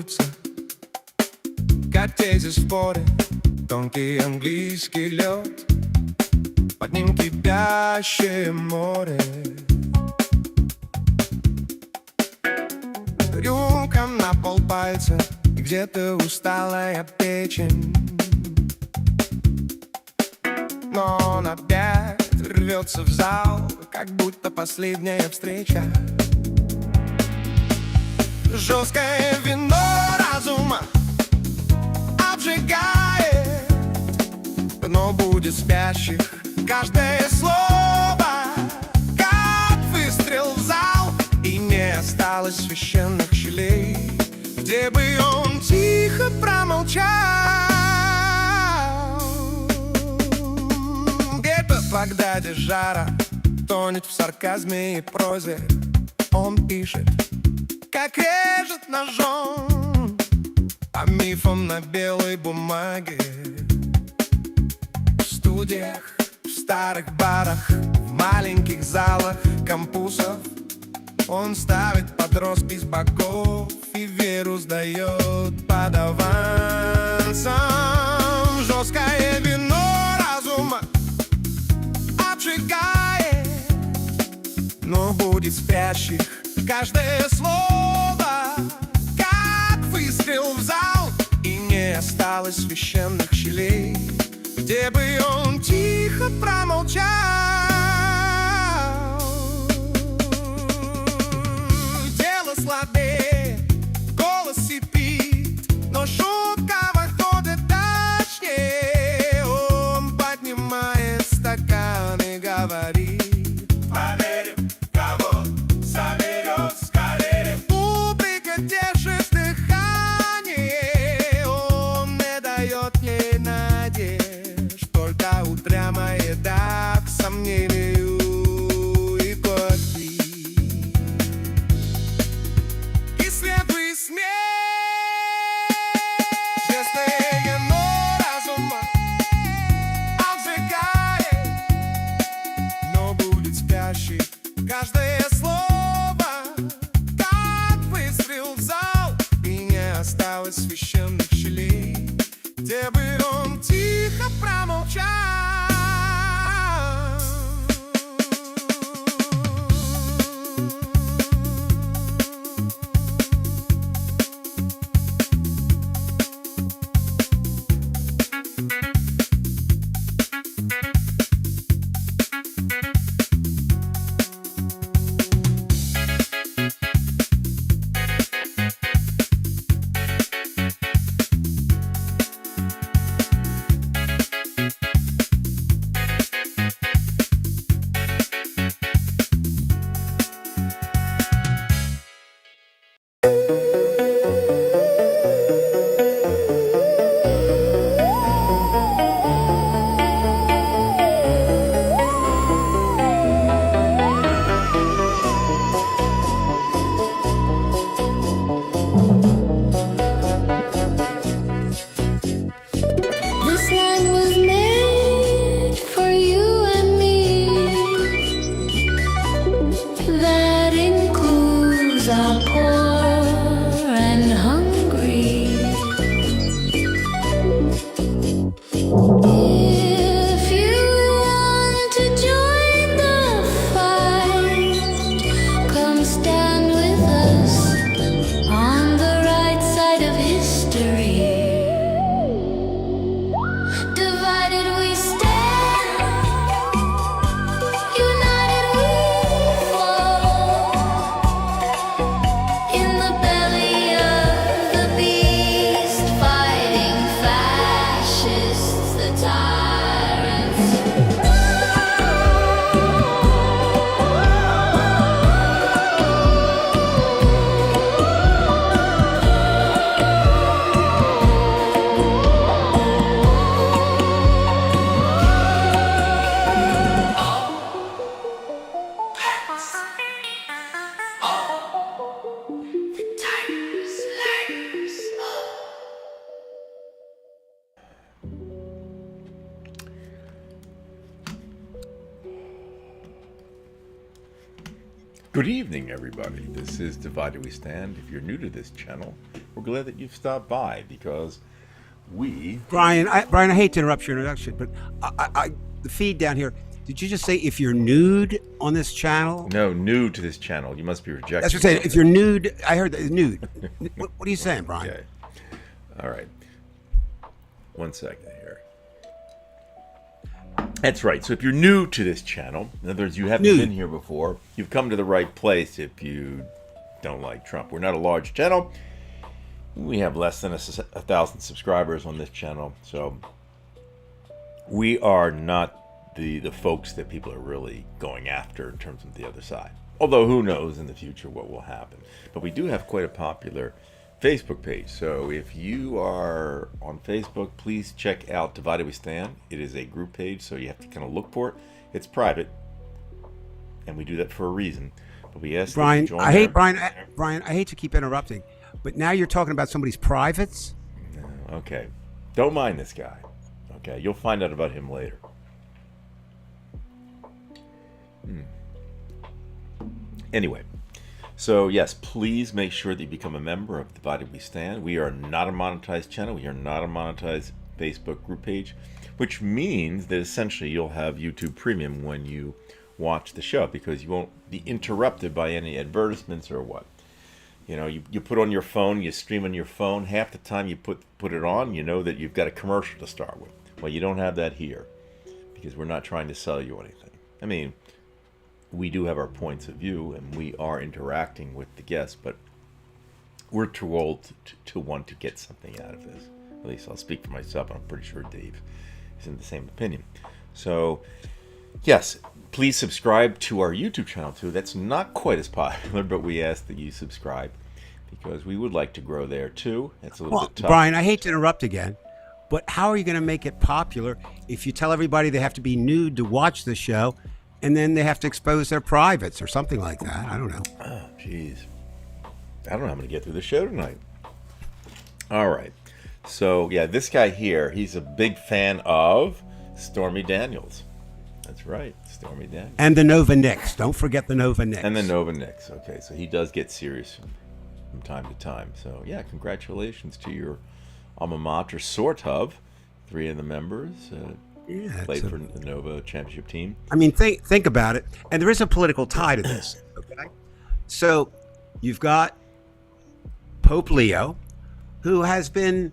кружится, как тези споры, тонкий английский лед, под ним кипящее море. Рюмка на полпальца, где-то усталая печень, но он опять рвется в зал, как будто последняя встреча. Жесткое вино разума обжигает, но будет спящих каждое слово, как выстрел в зал, и не осталось священных щелей, где бы он тихо промолчал. Где-то в Багдаде жара тонет в сарказме и прозе. Он пишет, как режет ножом, по мифам на белой бумаге. В студиях, в старых барах, в маленьких залах кампусов он ставит под роспись богов и веру сдает под авансом. Жесткое вино разума обжигает, но будет спящих каждое слово, как выстрел в зал, и не осталось священных щелей, где бы он тихо промолчал. Тело слабеет, голос сипит, но шутка выходит точнее. Он поднимает стакан и говорит: поверим, кого соберет скорее. Публика держит дыхание, он не дает ей надежд, только упрямая да к сомнению и пути. И следуй смерть. Честное вино разума обжигает, но будет спящий каждое слово, как выстрел в зал, и не осталось священных щелей, где бы он тихо промолчал. Good evening, everybody. This is Divided We Stand. If you're new to this channel, we're glad that you've stopped by because we... Brian, I hate to interrupt your introduction, but the feed down here. Did you just say if you're nude on this channel? No, new to this channel. You must be rejected. That's what I'm saying. If you're nude, I heard that nude. What are you saying, Brian? Okay. All right. 1 second here. That's right. So if you're new to this channel, in other words, you haven't been here before, you've come to the right place if you don't like Trump. We're not a large channel. We have less than 1,000 subscribers on this channel. So we are not the folks that people are really going after in terms of the other side. Although who knows in the future what will happen. But we do have quite a popular Facebook page. So if you are on Facebook, please check out Divided We Stand. It is a group page, so you have to kind of look for it. It's private, and we do that for a reason. But we ask Brian, that you join Brian, I hate to keep interrupting, but now you're talking about somebody's privates? Okay. Don't mind this guy. Okay, you'll find out about him later. Anyway, so yes, please make sure that you become a member of Divided We Stand. We are not a monetized channel. We are not a monetized Facebook group page, which means that essentially you'll have YouTube Premium when you watch the show because you won't be interrupted by any advertisements or what. You know, you put on your phone, you stream on your phone. Half the time you put it on, you know that you've got a commercial to start with. Well, you don't have that here because we're not trying to sell you anything. I mean, we do have our points of view and we are interacting with the guests, but we're too old to want to get something out of this. At least I'll speak for myself, and I'm pretty sure Dave is in the same opinion. So, yes, please subscribe to our YouTube channel too. That's not quite as popular, but we ask that you subscribe because we would like to grow there too. It's a little bit tough. Brian, I hate to interrupt again, but how are you going to make it popular if you tell everybody they have to be nude to watch the show and then they have to expose their privates or something like that? I don't know. Oh, jeez. I don't know how I'm going to get through the show tonight. All right. So, yeah, this guy here, he's a big fan of Stormy Daniels. That's right, Stormy Daniels. And the Nova Knicks. Don't forget the Nova Knicks. And the Nova Knicks. Okay, so he does get serious from time to time. So, yeah, congratulations to your alma mater, sort of. 3 of the members played for the Nova championship team. I mean, think about it. And there is a political tie to this. Okay, so you've got Pope Leo, who has been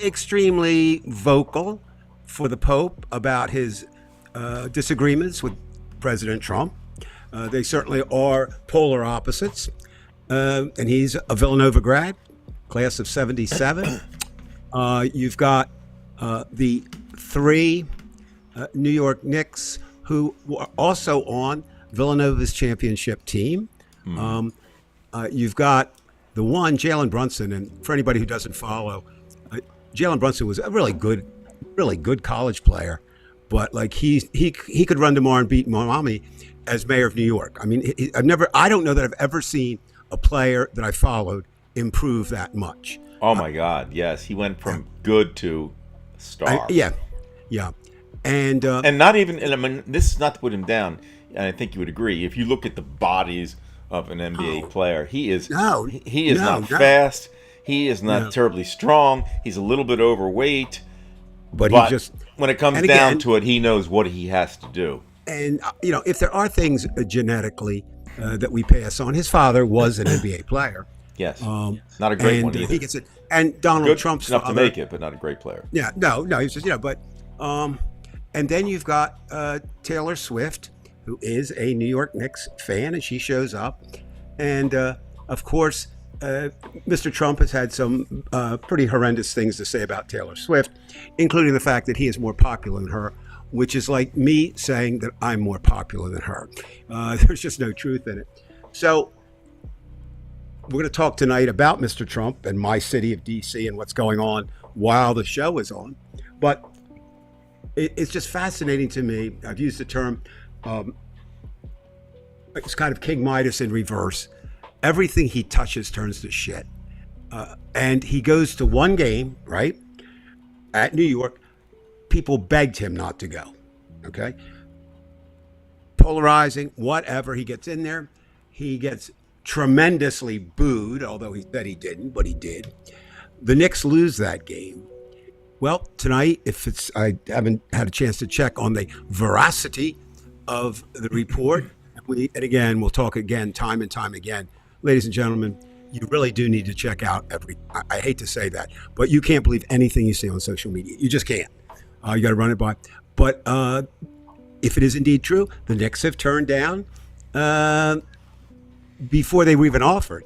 extremely vocal for the Pope about his disagreements with President Trump. They certainly are polar opposites. And he's a Villanova grad, class of 77. You've got the 3 New York Knicks who were also on Villanova's championship team. You've got the one, Jalen Brunson, and for anybody who doesn't follow, Jalen Brunson was a really good college player, but like he could run tomorrow and beat Miami as mayor of New York. I mean, I don't know that I've ever seen a player that I followed improve that much. Oh my God, yes, he went from good to star. Yeah, and not even. And I mean, this is not to put him down, and I think you would agree. If you look at the bodies of an NBA player, he is not fast. He is not terribly strong. He's a little bit overweight, but he just, when it comes down to it, he knows what he has to do. And you know, if there are things genetically that we pass on, his father was an NBA player. Yes, not a great one either. He gets it. And Donald Trump's enough father, to make it, but not a great player. Yeah, no, he's just but and then you've got Taylor Swift, who is a New York Knicks fan, and she shows up, and of course, Mr. Trump has had some pretty horrendous things to say about Taylor Swift, including the fact that he is more popular than her, which is like me saying that I'm more popular than her. There's just no truth in it. So we're going to talk tonight about Mr. Trump and my city of D.C. and what's going on while the show is on. But it's just fascinating to me. I've used the term, it's kind of King Midas in reverse. Everything he touches turns to shit. And he goes to one game, right, at New York. People begged him not to go, okay? Polarizing, whatever. He gets in there. He gets tremendously booed, although he said he didn't, but he did. The Knicks lose that game. Well, tonight, I haven't had a chance to check on the veracity of the report. And again, we'll talk again, time and time again. Ladies and gentlemen, you really do need to check out I hate to say that, but you can't believe anything you see on social media. You just can't. You got to run it by. But if it is indeed true, the Knicks have turned down, before they were even offered,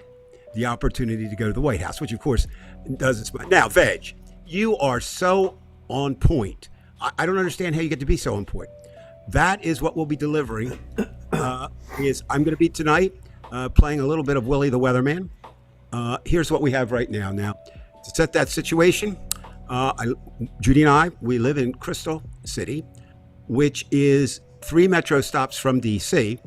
the opportunity to go to the White House, which of course does its now. Veg, you are so on point. I don't understand how you get to be so on point. That is what we'll be delivering. I'm going to be tonight playing a little bit of Willie the Weatherman. Here's what we have right now. Now, to set that situation, Judy and I, we live in Crystal City, which is 3 metro stops from D.C.,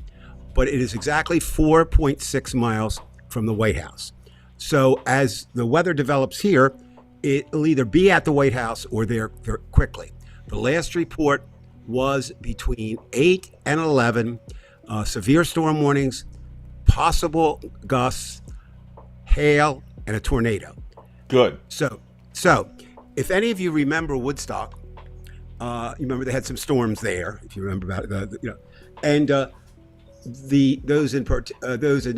but it is exactly 4.6 miles from the White House. So as the weather develops here, it'll either be at the White House or there quickly. The last report was between 8 and 11, severe storm warnings, possible gusts, hail, and a tornado. Good. So if any of you remember Woodstock, you remember they had some storms there. If you remember about it, and those in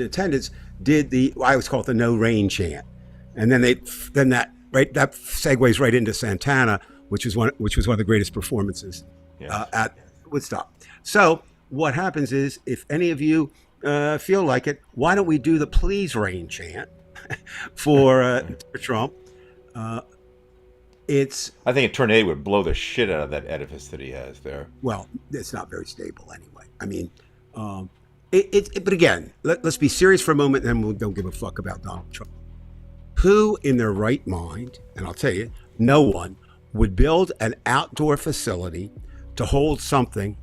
attendance did I always call it the no rain chant, and then that segues right into Santana, which was one of the greatest performances at Woodstock. So what happens is, if any of you feel like it, why don't we do the please rain chant for Trump? I think a tornado would blow the shit out of that edifice that he has there. Well, it's not very stable anyway. I mean, but again, let's be serious for a moment, and we don't give a fuck about Donald Trump. Who in their right mind, and I'll tell you, no one, would build an outdoor facility to hold something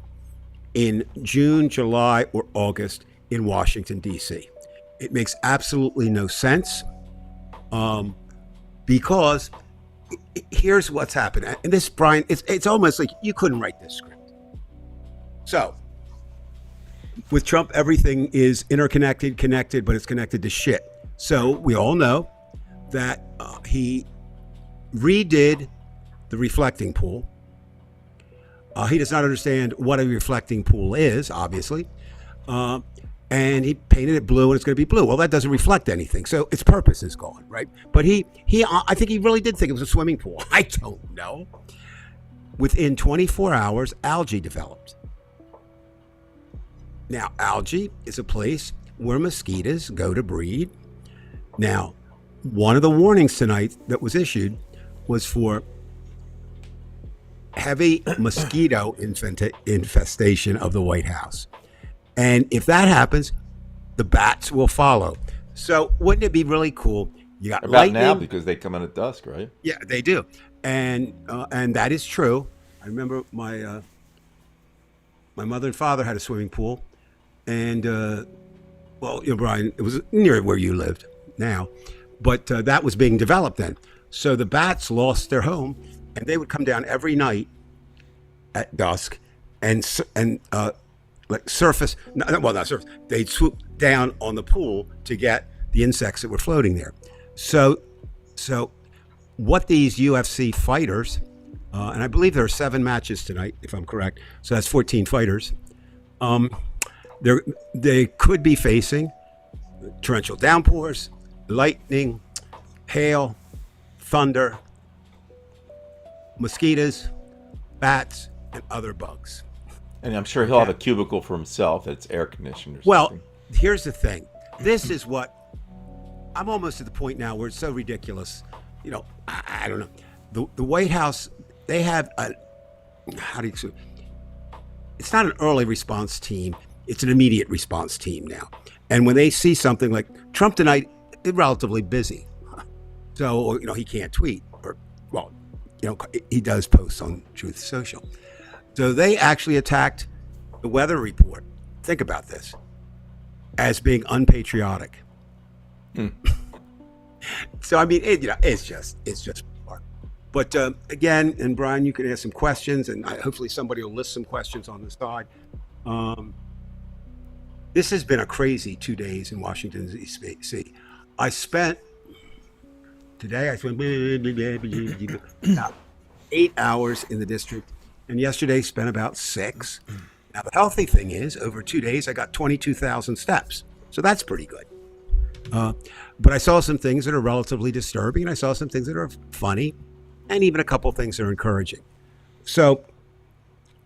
in June, July, or August in Washington, D.C.? It makes absolutely no sense, because here's what's happened. And this, Brian, it's almost like you couldn't write this script. So with Trump, everything is interconnected, connected, but it's connected to shit. So we all know that he redid the reflecting pool. He does not understand what a reflecting pool is, obviously. And he painted it blue, and it's going to be blue. Well, that doesn't reflect anything, so its purpose is gone, right? But I think he really did think it was a swimming pool. I don't know. Within 24 hours, algae developed. Now, algae is a place where mosquitoes go to breed. Now, one of the warnings tonight that was issued was for heavy mosquito infestation of the White House. And if that happens, the bats will follow. So wouldn't it be really cool? You got about lightning now, because they come in at dusk, right? Yeah, they do, and that is true. I remember my mother and father had a swimming pool, and Brian, it was near where you lived now, but that was being developed then. So the bats lost their home, and they would come down every night at dusk and like surface, not surface. They'd swoop down on the pool to get the insects that were floating there. So what these UFC fighters, and I believe there are 7 matches tonight, if I'm correct. So that's 14 fighters. They could be facing torrential downpours, lightning, hail, thunder, mosquitoes, bats, and other bugs. And I'm sure he'll have a cubicle for himself that's air conditioned or Well, something. here's the thing. This is what I'm almost at the point now where it's so ridiculous. I don't know. The White House, they have it's not an early response team. It's an immediate response team now. And when they see something like Trump tonight, they're relatively busy. So, he can't tweet, he does post on Truth Social. So they actually attacked the weather report. Think about this, as being unpatriotic. So I mean, it's just bizarre. But again, and Brian, you can ask some questions, and hopefully somebody will list some questions on the side. this has been a crazy 2 days in Washington, D.C. I spent today, I spent about 8 hours in the district, and yesterday spent about 6. Now, the healthy thing is, over 2 days, I got 22,000 steps. So that's pretty good. But I saw some things that are relatively disturbing, and I saw some things that are funny, and even a couple of things that are encouraging. So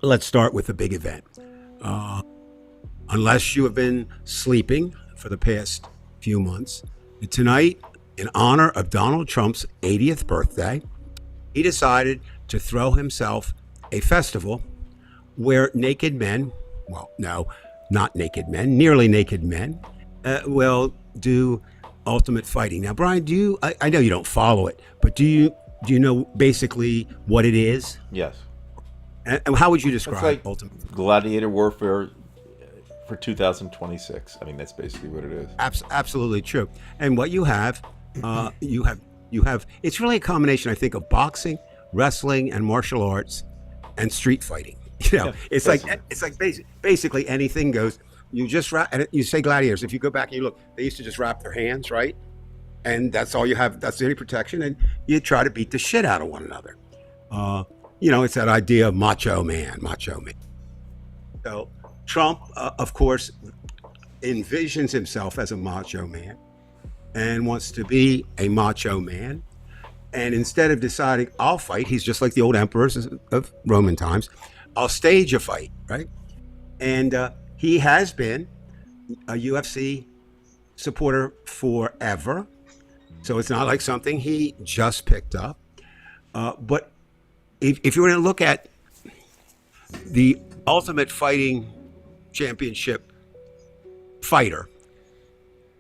let's start with the big event. Unless you have been sleeping for the past few months, tonight, in honor of Donald Trump's 80th birthday, he decided to throw himself a festival where naked men, well, no, not naked men, nearly naked men, will do ultimate fighting. Now, Brian, I know you don't follow it, but do you know basically what it is? Yes. And how would you It's describe like ultimate? gladiator warfare for 2026. I mean, that's basically what it is. Absolutely true. And what you have, you have. It's really a combination, I think, of boxing, wrestling, and martial arts, and street fighting. You know, it's like basically anything goes. You just wrap, and you say gladiators. If you go back and you look, they used to just wrap their hands, right? And that's all you have. That's the only protection, and you try to beat the shit out of one another. You know, it's that idea of macho man. So Trump, of course, envisions himself as a macho man and wants to be a macho man. And instead of deciding, I'll fight, he's just like the old emperors of Roman times, I'll stage a fight, right? And he has been a UFC supporter forever. So it's not like something he just picked up. But if you were to look at the Ultimate Fighting Championship fighter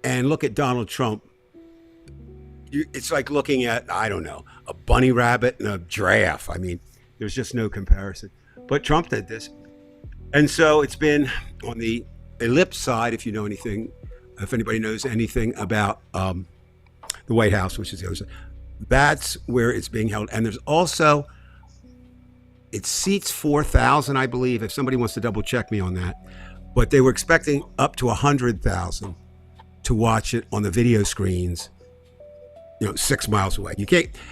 and look at Donald Trump, it's like looking at, I don't know, a bunny rabbit and a giraffe. I mean, there's just no comparison. But Trump did this. And so it's been on the ellipse side, if you know anything, if anybody knows anything about the White House, which is the other side. That's where it's being held. And there's also, it seats 4,000, I believe, if somebody wants to double check me on that. But they were expecting up to 100,000 to watch it on the video screens, 6 miles away.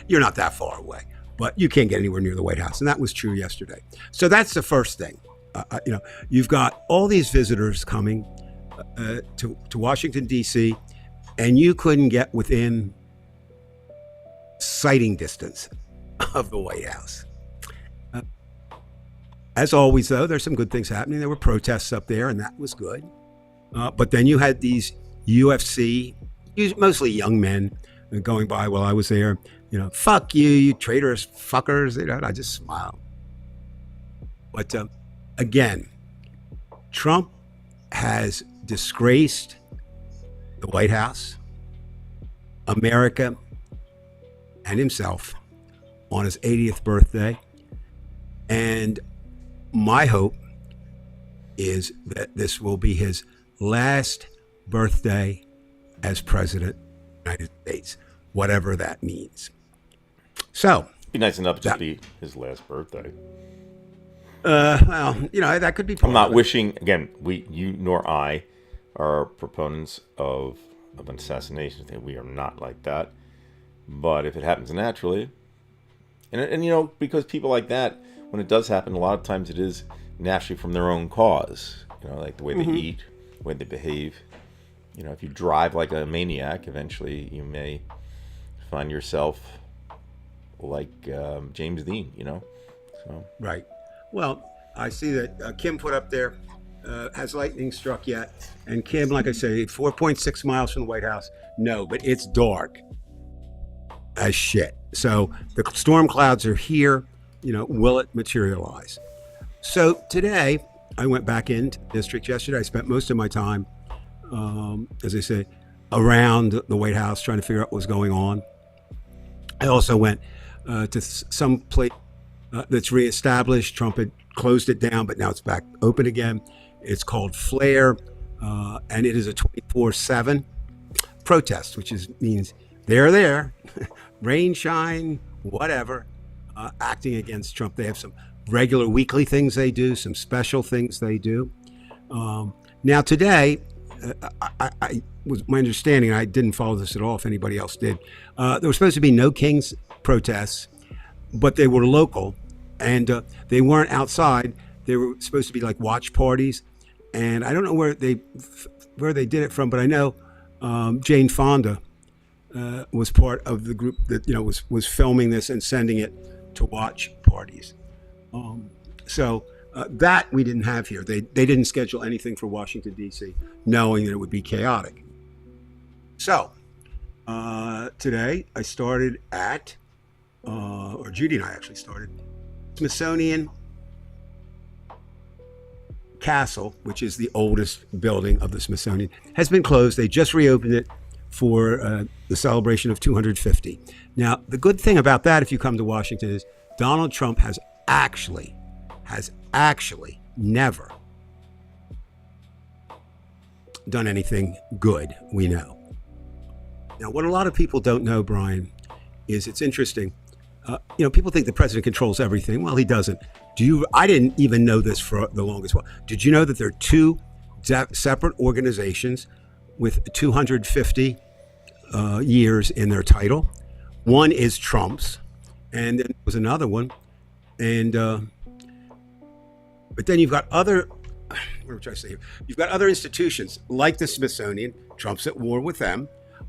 You're not that far away, but you can't get anywhere near the White House. And that was true yesterday. So that's the first thing. You've got all these visitors coming to Washington, D.C., and you couldn't get within sighting distance of the White House. As always, though, there's some good things happening. There were protests up there, and that was good. But then you had these UFC, mostly young men, going by while I was there. Fuck you, you traitorous fuckers. And I just smiled. But again, Trump has disgraced the White House, America, and himself on his 80th birthday. And my hope is that this will be his last birthday as president of the United States, whatever that means. So, Be nice enough to be his last birthday. well, that could be part I'm not of it. wishing, again, you nor I are proponents of an assassination thing. We are not like that. But if it happens naturally, and because people like that, when it does happen, a lot of times it is naturally from their own cause. Like the way they eat, the way they behave. If you drive like a maniac, eventually you may find yourself like James Dean, So. Right. Well, I see that Kim put up there, has lightning struck yet? And Kim, like I say, 4.6 miles from the White House. No, but it's dark as shit. So the storm clouds are here. Will it materialize? So today, I went back into the district yesterday. I spent most of my time, as I say, around the White House trying to figure out what was going on. I also went to some place that's reestablished. Trump had closed it down, but now it's back open again. It's called Flare, and it is a 24/7 protest, which means they're there, rain, shine, whatever, acting against Trump. They have some regular weekly things they do, some special things they do. Now today, I was my understanding. I didn't follow this at all. If anybody else did, there were supposed to be no King's protests, but they were local, and they weren't outside. They were supposed to be like watch parties, and I don't know where they did it from, but I know Jane Fonda was part of the group that was filming this and sending it to watch parties. So that we didn't have here. They didn't schedule anything for Washington, D.C., knowing that it would be chaotic. So today I started at, or Judy and I actually started, Smithsonian Castle, which is the oldest building of the Smithsonian, has been closed. They just reopened it for the celebration of 250. Now, the good thing about that, if you come to Washington, is Donald Trump has actually never done anything good, we know. Now, what a lot of people don't know, Brian, is it's interesting. People think the president controls everything. Well, he doesn't. I didn't even know this for the longest while. Did you know that there are two separate organizations with 250 years in their title? One is Trump's, and then there was another one. And but then you've got other, what am I trying to say here? You've got other institutions like the Smithsonian. Trump's at war with them,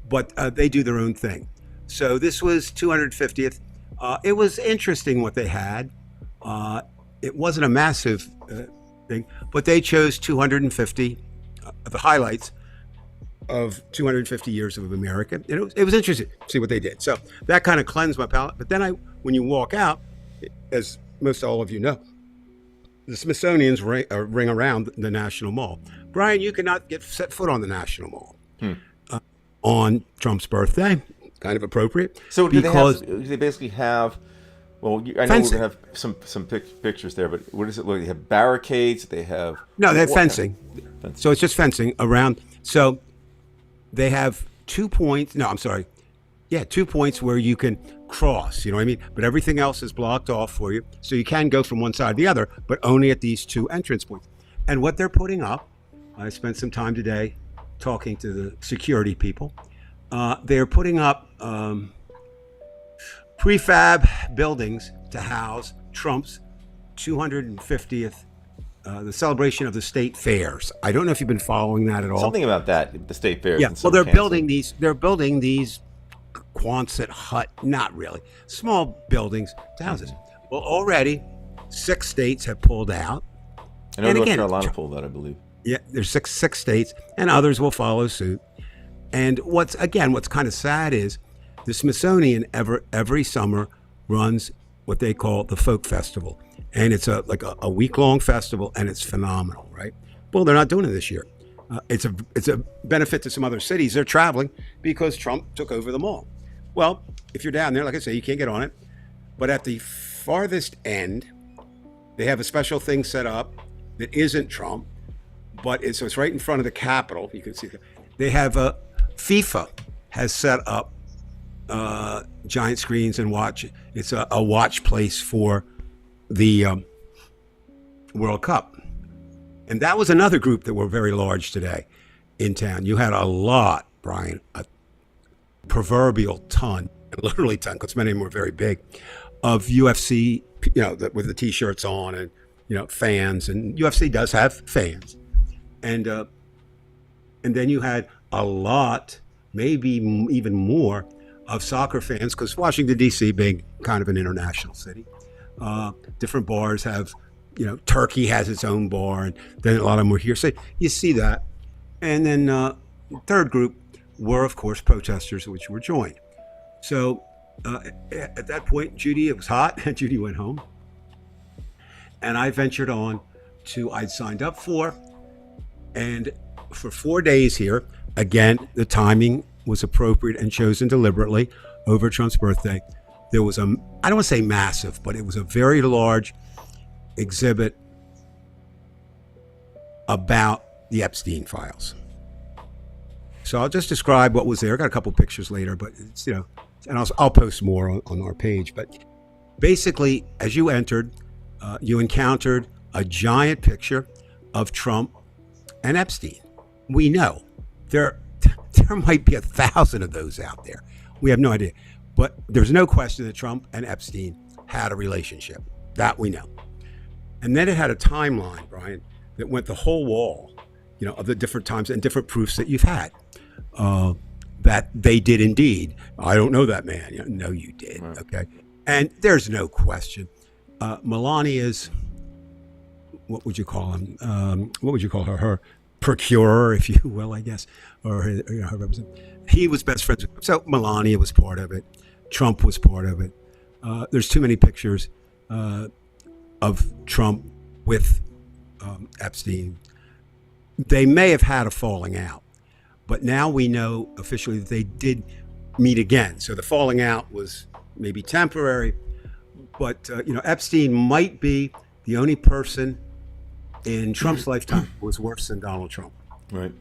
but they do their own thing. So this was 250th. It was interesting what they had. It wasn't a massive thing, but they chose 250 the highlights of 250 years of America. And it was interesting to see what they did. So that kind of cleansed my palate. But then when you walk out, as most all of you know, the Smithsonian's ring around the National Mall. Brian, you cannot set foot on the National Mall on Trump's birthday. Kind of appropriate. So do they basically have? Well, I know fencing. we're gonna have some pictures there, but what does it look like? They have barricades. They have they have fencing. So it's just fencing around. So they have 2 points. No, I'm sorry. Yeah, 2 points where you can cross. You know what I mean? But everything else is blocked off for you, so you can go from one side to the other, but only at these two entrance points. And what they're putting up, I spent some time today talking to the security people. They're putting up prefab buildings to house Trump's 250th, the celebration of the state fairs. I don't know if you've been following that at all. Something about that, the state fairs. Yeah, well, they're building these Quonset hut, not really, small buildings to houses. Well, already 6 states have pulled out. I know North Carolina pulled out, I believe. Yeah, there's six states, and others will follow suit. And what's kind of sad is the Smithsonian every summer runs what they call the Folk Festival, and it's a week-long festival, and it's phenomenal, right? Well, they're not doing it this year. It's a benefit to some other cities. They're traveling because Trump took over the mall. Well, if you're down there, like I say, you can't get on it. But at the farthest end, they have a special thing set up that isn't Trump, but it's right in front of the Capitol. You can see that. They have FIFA has set up giant screens and watch. It's a watch place for the World Cup. And that was another group that were very large today in town. You had a lot, Brian, a proverbial ton, literally ton, because many of them were very big, of UFC, with the T-shirts on and, fans. And UFC does have fans. And then you had a lot, maybe even more, of soccer fans, because Washington, D.C., being kind of an international city. Different bars have, Turkey has its own bar, and then a lot of them were here. So you see that. And then third group were, of course, protesters, which were joined. So at that point, Judy, it was hot, and Judy went home. And I ventured on I'd signed up for, and for 4 days here, again, the timing was appropriate and chosen deliberately over Trump's birthday. There was I don't want to say massive, but it was a very large exhibit about the Epstein files. So I'll just describe what was there. I got a couple pictures later, but it's, and I'll post more on our page. But basically, as you entered, you encountered a giant picture of Trump and Epstein. We know there there might be 1,000 of those out there. We have no idea. But there's no question that Trump and Epstein had a relationship. That we know. And then it had a timeline, Brian, that went the whole wall, of the different times and different proofs that you've had that they did indeed. I don't know that man. No, you did. Right. Okay. And there's no question. Melania's, what would you call him? What would you call her? Her procurer, if you will, I guess, or her representative. He was best friends with. So Melania was part of it. Trump was part of it. There's too many pictures of Trump with Epstein. They may have had a falling out, but now we know officially that they did meet again. So the falling out was maybe temporary, but Epstein might be the only person in Trump's lifetime who was worse than Donald Trump. Right.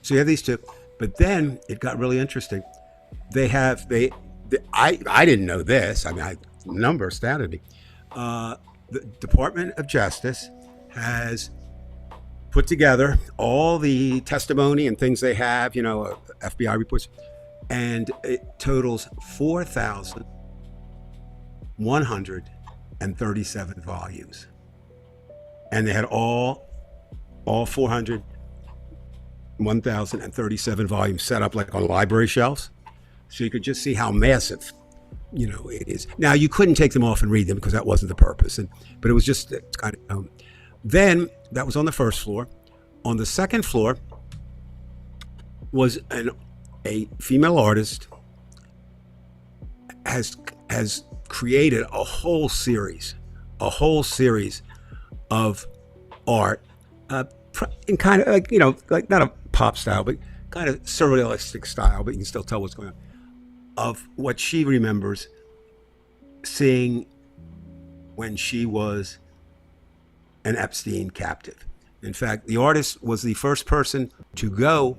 So you have these two, but then it got really interesting. I didn't know this. I mean, number astounded me. The Department of Justice has put together all the testimony and things they have, FBI reports, and it totals 4,137 volumes. And they had all 1,037 volumes set up like on library shelves. So you could just see how massive, it is. Now, you couldn't take them off and read them because that wasn't the purpose. But it was just kind of, then that was on the first floor. On the second floor was a female artist has created a whole series of art in kind of like not a pop style, but kind of surrealistic style, but you can still tell what's going on, of what she remembers seeing when she was an Epstein captive. In fact, the artist was the first person to go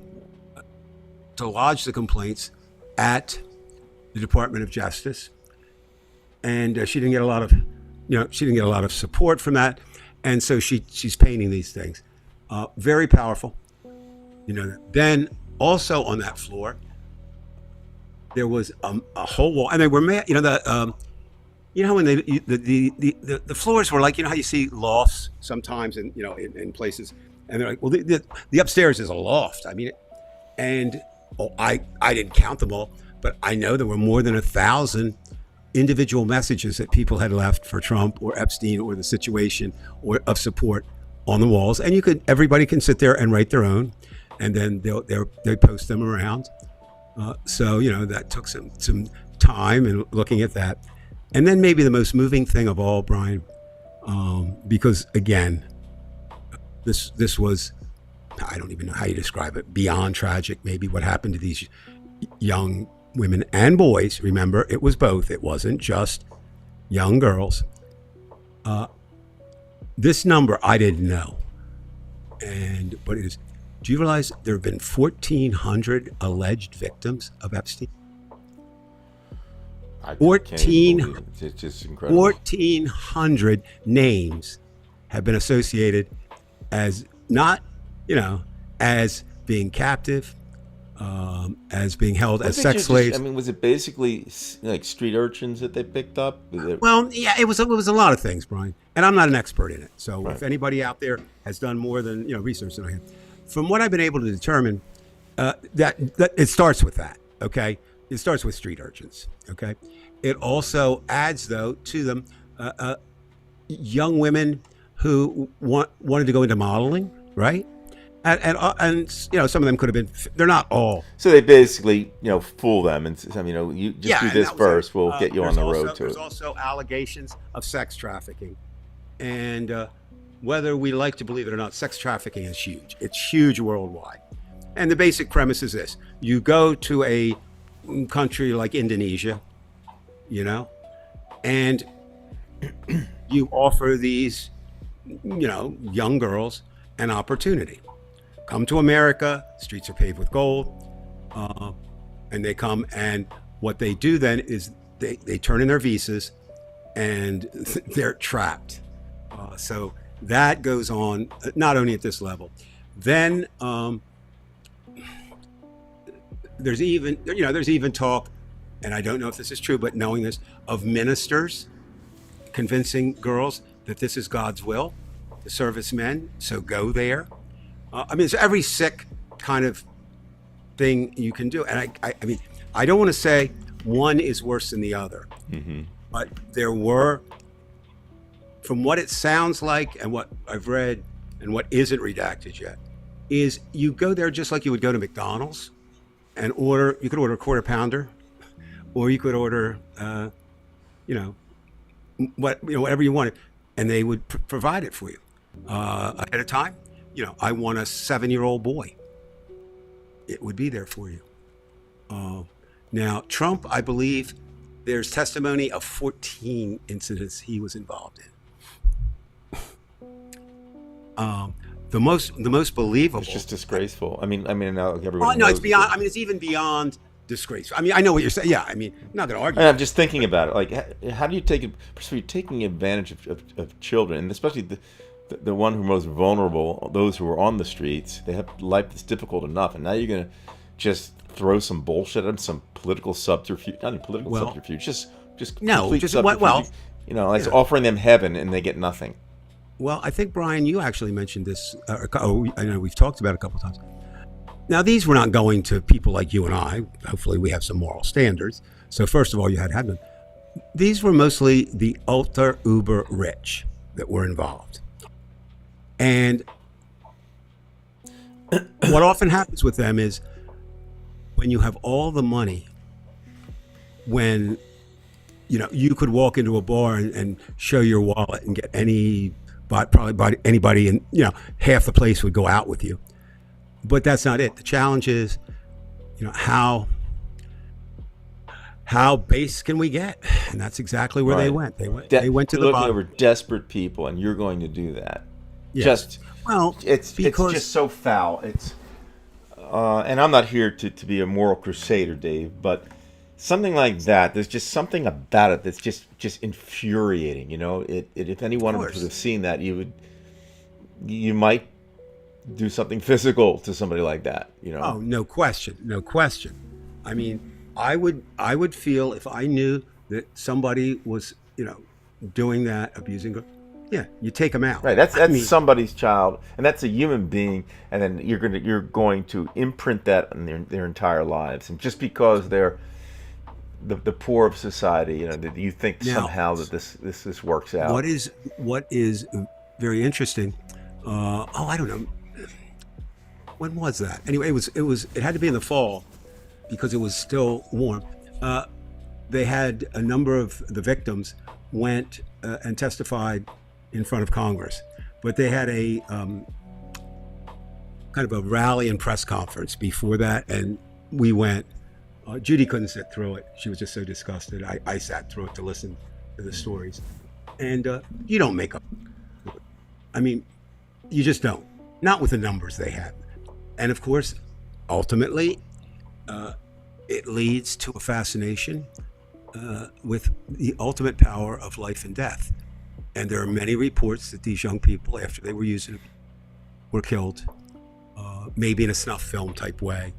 to lodge the complaints at the Department of Justice, and she didn't get a lot of support from that, and so she's painting these things, very powerful. Then also on that floor there was a whole wall, and they were made. How when the floors were like, how you see lofts sometimes in places, and they're like, well, the upstairs is a loft. I mean, I didn't count them all, but I know there were more than 1,000 individual messages that people had left for Trump or Epstein or the situation or of support on the walls, and everybody can sit there and write their own, and then they post them around. So that took some time in looking at that. And then maybe the most moving thing of all, Brian, because again, this was, I don't even know how you describe it, beyond tragic, maybe what happened to these young women and boys. Remember, it was both. It wasn't just young girls. This number I didn't know. But it is, do you realize there have been 1,400 alleged victims of Epstein? It's just incredible. 1,400 names have been associated as not, as being captive, as being held as sex slaves. Was it basically like street urchins that they picked up? Well, yeah, it was a lot of things, Brian. And I'm not an expert in it. So right. If anybody out there has done more than research than I have, from what I've been able to determine, that it starts with that. Okay, it starts with street urchins. Okay. It also adds, though, to them young women who wanted to go into modeling, right? And some of them could have been. They're not all. So they basically fool them and you just do this first. We'll get you on the road to it. There's also allegations of sex trafficking, and whether we like to believe it or not, sex trafficking is huge. It's huge worldwide, and the basic premise is this: you go to a country like Indonesia, and you offer these, young girls an opportunity. Come to America, streets are paved with gold, and they come, and what they do then is they turn in their visas, and they're trapped. So that goes on not only at this level. Then there's even talk, and I don't know if this is true, but knowing this, of ministers convincing girls that this is God's will to service men, so go there. I mean, it's every sick kind of thing you can do. And I mean, I don't want to say one is worse than the other, but there were, from what it sounds like and what I've read and what isn't redacted yet, is you go there just like you would go to McDonald's and you could order a quarter pounder, or you could order, whatever you wanted, and they would provide it for you ahead of time. I want a 7-year-old boy. It would be there for you. Now, Trump, I believe there's testimony of 14 incidents he was involved in. The most believable. It's just disgraceful. I mean, now everyone. Oh no, knows it's beyond. I mean, it's even beyond disgraceful. I mean, I know what you're saying. Yeah, I mean, I'm not going to argue. I'm just thinking about it. Like, how do you take it? First of all, you're taking advantage of children, and especially the one who are most vulnerable, those who are on the streets. They have life that's difficult enough, and now you're going to just throw some bullshit at them, some political subterfuge. Not even political subterfuge. Just no, complete just subterfuge. well. It's offering them heaven, and they get nothing. Well, I think, Brian, you actually mentioned this. I know we've talked about it a couple of times. Now, these were not going to people like you and I. Hopefully, we have some moral standards. So, first of all, you had them. These were mostly the ultra uber rich that were involved. And what often happens with them is when you have all the money, when you could walk into a bar and show your wallet and get probably anybody, and half the place would go out with you. But that's not it. The challenge is, how base can we get? And that's exactly where they went. They went to the looking bottom. over desperate people, and you're going to do that. Yes. It's just so foul. It's and I'm not here to be a moral crusader, Dave, but something like that, there's just something about it that's just infuriating. If anyone would have seen that, you might do something physical to somebody like that. Oh, no question. I mean, I would feel if I knew that somebody was doing that, abusing her. Yeah, you take them out. Right, that's somebody's child, and that's a human being, and then you're going to imprint that on their entire lives, and just because they're the poor of society, that you think somehow that this works out. What is very interesting? I don't know. When was that? Anyway, it had to be in the fall because it was still warm. They had a number of the victims went and testified in front of Congress, but they had a kind of a rally and press conference before that, and we went. Judy couldn't sit through it. She was just so disgusted. I sat through it to listen to the stories. And you don't make up. I mean, you just don't. Not with the numbers they had. And of course, ultimately, it leads to a fascination with the ultimate power of life and death. And there are many reports that these young people, after they were using it, were killed, maybe in a snuff film type way.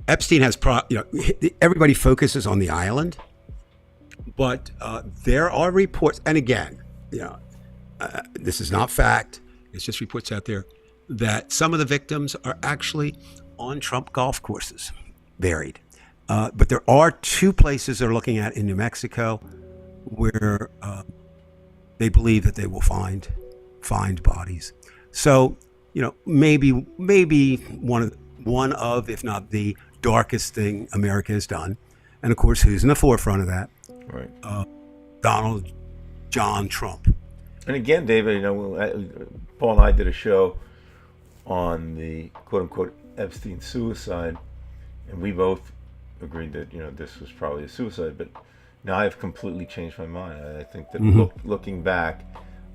Epstein has, everybody focuses on the island, but there are reports, and again, this is not fact, it's just reports out there, that some of the victims are actually on Trump golf courses, buried. But there are 2 places they're looking at in New Mexico where they believe that they will find bodies. So, maybe one of, if not the darkest thing America has done. And of course, who's in the forefront of that? Right. Donald John Trump. And again, David, Paul and I did a show on the quote-unquote Epstein suicide, and we both agreed that, this was probably a suicide, but now I've completely changed my mind. I think that looking back,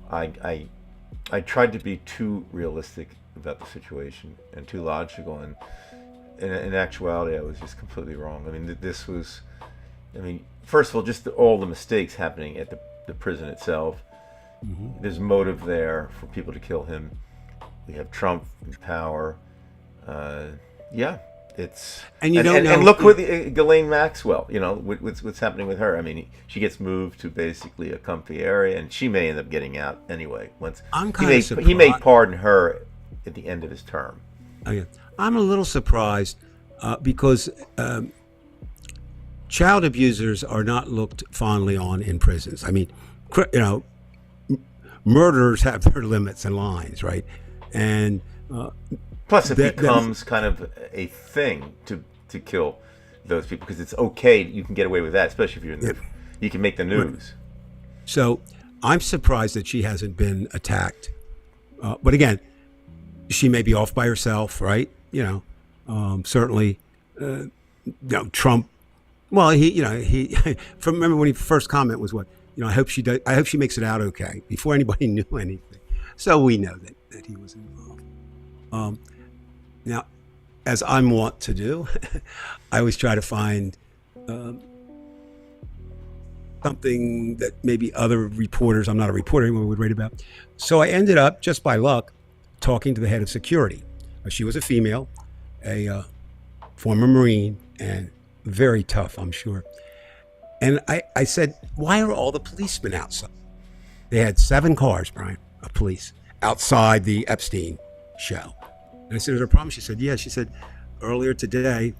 I tried to be too realistic about the situation and too logical, and in actuality, I was just completely wrong. I mean, this was, first of all, just all the mistakes happening at the prison itself. There's motive there for people to kill him. We have Trump in power. it's And you don't know- and look with Ghislaine Maxwell. You know what's happening with her. I mean, she gets moved to basically a comfy area, and she may end up getting out anyway. Once I'm he kinda may surprised. he may pardon her at the end of his term. I'm a little surprised because child abusers are not looked fondly on in prisons. I mean, you know, murderers have their limits and lines, right? And Plus, it that- becomes kind of a thing to kill those people because it's okay. You can get away with that, especially if you're in the, you can make the news. so I'm surprised that she hasn't been attacked. But again, she may be off by herself, right? You know, certainly, you know, Trump. Well, he from remember when he first comment was what, you know, I hope she does. I hope she makes it out okay before anybody knew anything. So we know that he was involved. Now, as I'm wont to do, I always try to find something that maybe other reporters, I'm not a reporter anymore, would write about. So I ended up, just by luck, talking to the head of security. She was a female, a former Marine, and very tough, I'm sure. And I said, why are all the policemen outside? They had 7 cars, Brian, of police, outside the Epstein show. And I said, is there a problem? She said, yeah. She said, earlier today,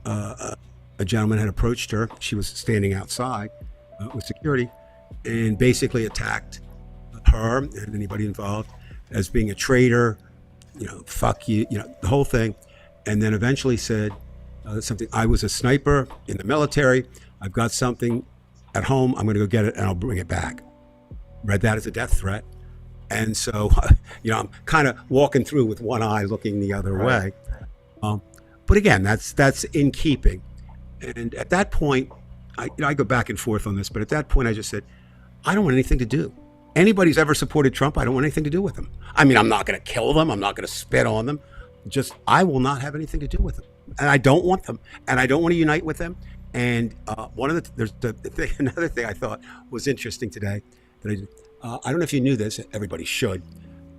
a gentleman had approached her. She was standing outside with security and basically attacked her and anybody involved as being a traitor, you know, fuck you, you know, the whole thing. And then eventually said something, I was a sniper in the military. I've got something at home. I'm going to go get it and I'll bring it back. Read that as a death threat. And so, you know, I'm kind of walking through with one eye looking the other way. But again, that's in keeping. And at that point, I go back and forth on this, but at that point I just said, I don't want anything to do. Anybody who's ever supported Trump, I don't want anything to do with them. I mean, I'm not going to kill them. I'm not going to spit on them. Just, I will not have anything to do with them. And I don't want them. And I don't want to unite with them. And one of another thing I thought was interesting today that I don't know if you knew this, everybody should,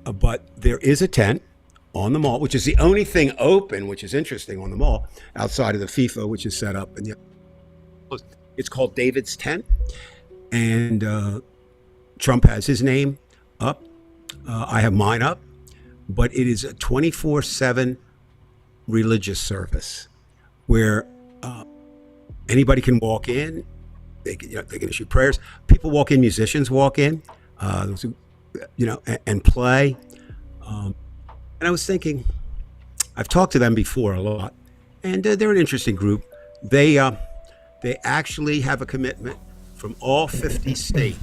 but there is a tent on the mall, which is the only thing open, which is interesting on the mall, outside of the FIFA, which is set up. And it's called David's Tent. And Trump has his name up. I have mine up. But it is a 24/7 religious service where anybody can walk in. They can issue prayers. People walk in, musicians walk in, those who, you know, and play. And I was thinking, I've talked to them before a lot, and they're an interesting group. They actually have a commitment from all 50 states,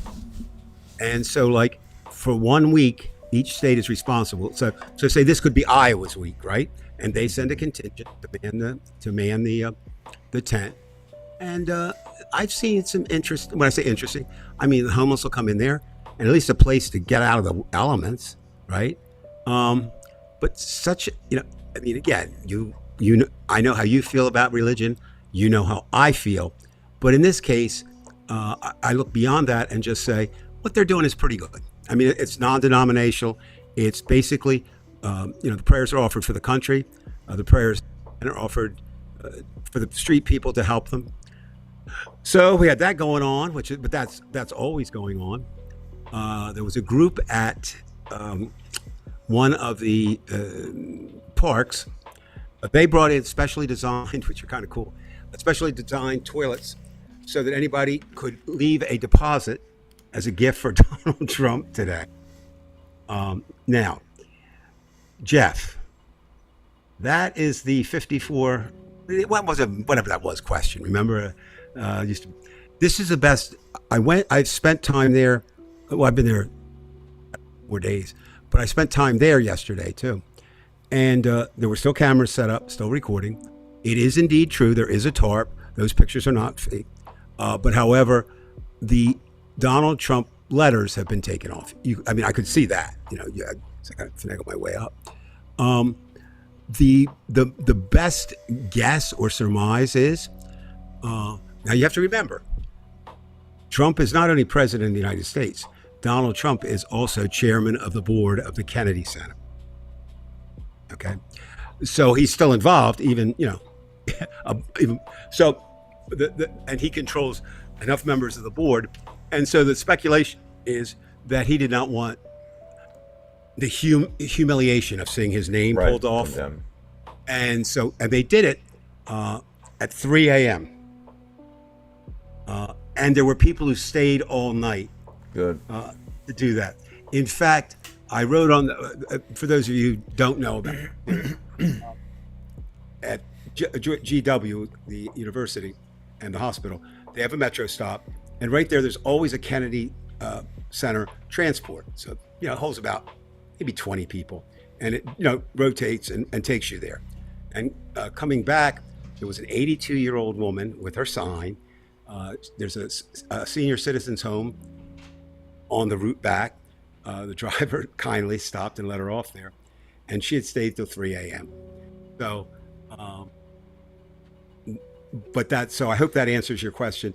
and so like for 1 week, each state is responsible. So say this could be Iowa's week, right? And they send a contingent to man the tent. And I've seen some interest. When I say interesting, I mean the homeless will come in there, and at least a place to get out of the elements, right? But such, you know, I mean, again, you know, I know how you feel about religion. You know how I feel. But in this case, I look beyond that and just say what they're doing is pretty good. I mean, it's non-denominational. It's basically, you know, the prayers are offered for the country. The prayers are offered for the street people to help them. So we had that going on, but that's always going on. There was a group at one of the parks. They brought in specially designed, which are kind of cool, specially designed toilets so that anybody could leave a deposit as a gift for Donald Trump today. Now, Jeff, that is the 54, what was it, whatever that was, question. Remember, this is the best. I've spent time there. Well, I've been there 4 days, but I spent time there yesterday too. And there were still cameras set up, still recording. It is indeed true. There is a tarp. Those pictures are not fake. But however, the Donald Trump letters have been taken off. I mean, I could see that. You know, so I kind of finagle my way up. The best guess or surmise is now you have to remember, Trump is not only president of the United States. Donald Trump is also chairman of the board of the Kennedy Center. Okay, so he's still involved, even, you know, even, so, and he controls enough members of the board, and so the speculation is that he did not want the humiliation of seeing his name Right. pulled off, Condemn. and they did it at 3 a.m. And there were people who stayed all night Good. to do that. In fact, I wrote on for those of you who don't know about it, at GW, the university and the hospital, they have a metro stop, and right there's always a Kennedy Center transport. So it holds about maybe 20 people, and it rotates and takes you there. And coming back, there was an 82-year-old woman with her sign. There's a senior citizens home on the route back. The driver kindly stopped and let her off there, and she had stayed till 3 a.m. So, so I hope that answers your question,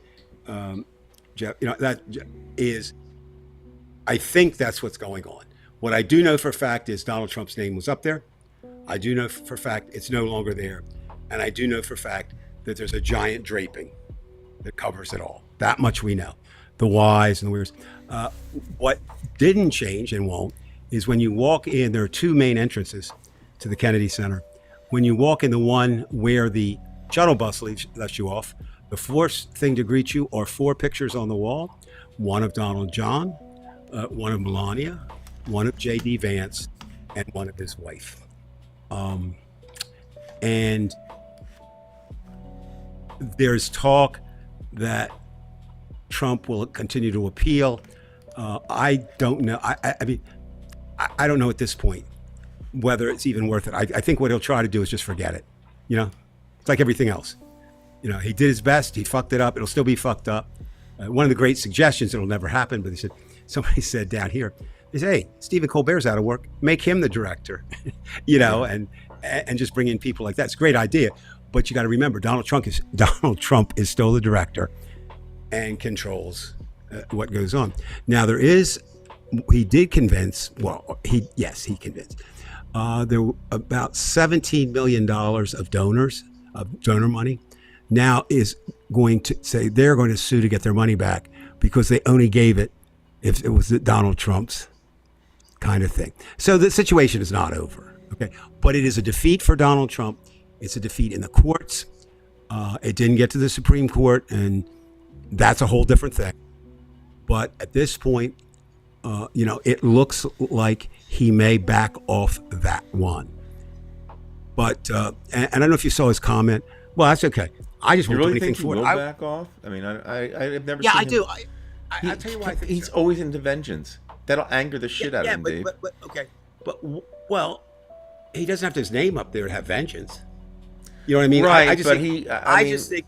Jeff. That is, I think that's what's going on. What I do know for a fact is Donald Trump's name was up there. I do know for a fact it's no longer there, and I do know for a fact that there's a giant draping that covers it all. That much we know. The whys and the wheres. What didn't change and won't is when you walk in, there are two main entrances to the Kennedy Center. When you walk in the one where the shuttle bus lets you off, the first thing to greet you are 4 pictures on the wall, one of Donald John, one of Melania, one of J.D. Vance, and one of his wife. And there's talk that Trump will continue to appeal. I don't know. I mean, I don't know at this point whether it's even worth it. I think what he'll try to do is just forget it. It's like everything else. He did his best. He fucked it up. It'll still be fucked up. One of the great suggestions, it'll never happen, but somebody said down here, they say, hey, Stephen Colbert's out of work. Make him the director, and just bring in people like that. It's a great idea. But you got to remember, Donald Trump is still the director and controls what goes on. Now he did convince. He convinced. There were about $17 million of donor money. Now is going to say they're going to sue to get their money back because they only gave it if it was Donald Trump's kind of thing. So the situation is not over. Okay, but it is a defeat for Donald Trump. It's a defeat in the courts. It didn't get to the Supreme Court, and that's a whole different thing. But at this point, it looks like he may back off that one. But and I don't know if you saw his comment. Well, that's okay. I just You won't do really anything think he for will it. back off? I mean, I've never Yeah, seen I him. do. I'll tell you why I think he's so. always into vengeance. That'll anger the shit out of him, Dave. But okay. Well, he doesn't have his name up there to have vengeance. You know what I mean? Right, I just but think, I mean, just think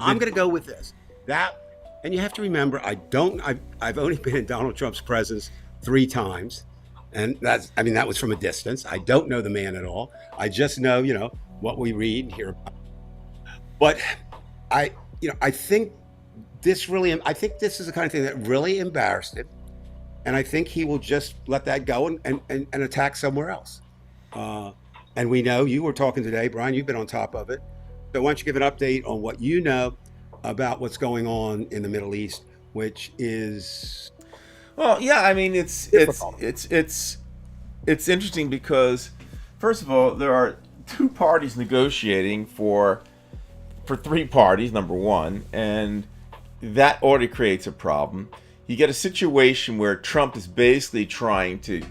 I'm going to go with this. And you have to remember, I've only been in Donald Trump's presence 3 times, and that was from a distance. I don't know the man at all. I just know, what we read and hear about. But I think this is the kind of thing that really embarrassed him, and I think he will just let that go and attack somewhere else. And we know you were talking today, Brian. You've been on top of it. So why don't you give an update on what you know about what's going on in the Middle East, which is well, yeah. I mean, it's interesting because, first of all, there are 2 parties negotiating for 3 parties. Number one, and that already creates a problem. You get a situation where Trump is basically trying to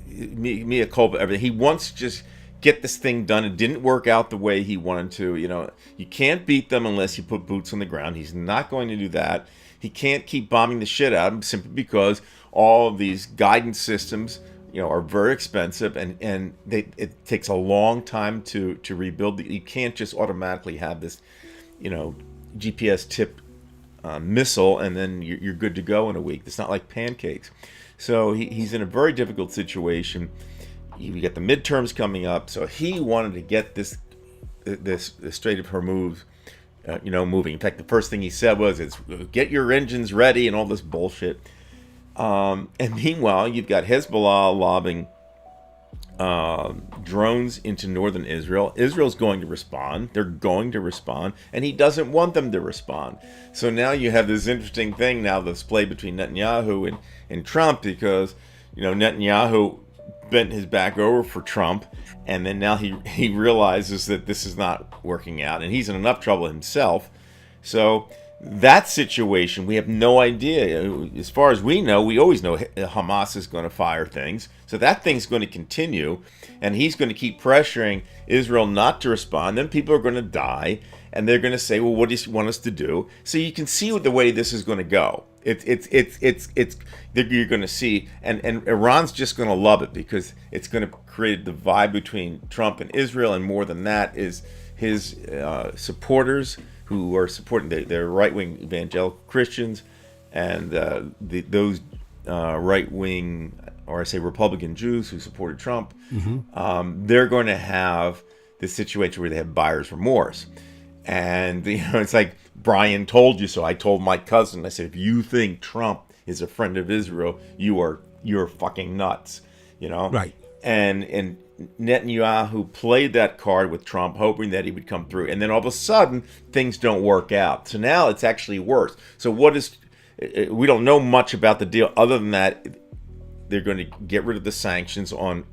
mea culpa everything. He wants to just get this thing done. It didn't work out the way he wanted to. You can't beat them unless you put boots on the ground. He's not going to do that. He can't keep bombing the shit out of them simply because all of these guidance systems, are very expensive and it takes a long time to rebuild. You can't just automatically have this, GPS tip missile and then you're good to go in a week. It's not like pancakes. So he's in a very difficult situation. You get the midterms coming up, so he wanted to get this Strait of Hormuz, moving. In fact, the first thing he said was, "It's get your engines ready" and all this bullshit. And meanwhile, you've got Hezbollah lobbying drones into northern Israel. Israel's going to respond. They're going to respond, and he doesn't want them to respond. So now you have this interesting thing now, this play between Netanyahu and Trump, because Netanyahu bent his back over for Trump, and then now he realizes that this is not working out, and he's in enough trouble himself. So that situation, we have no idea. As far as we know, we always know Hamas is going to fire things. So that thing's going to continue, and he's going to keep pressuring Israel not to respond. Then people are going to die, and they're going to say, well, what do you want us to do? So you can see the way this is going to go. You're going to see, and Iran's just going to love it, because it's going to create a divide between Trump and Israel, and more than that is his supporters who are supporting the right-wing evangelical Christians, and those right-wing, or I say Republican Jews who supported Trump. They're going to have this situation where they have buyer's remorse. And it's like, Brian told you so. I told my cousin, I said, if you think Trump is a friend of Israel, you're fucking nuts, Right. And Netanyahu played that card with Trump, hoping that he would come through, and then all of a sudden things don't work out. So now it's actually worse. So we don't know much about the deal other than that they're going to get rid of the sanctions on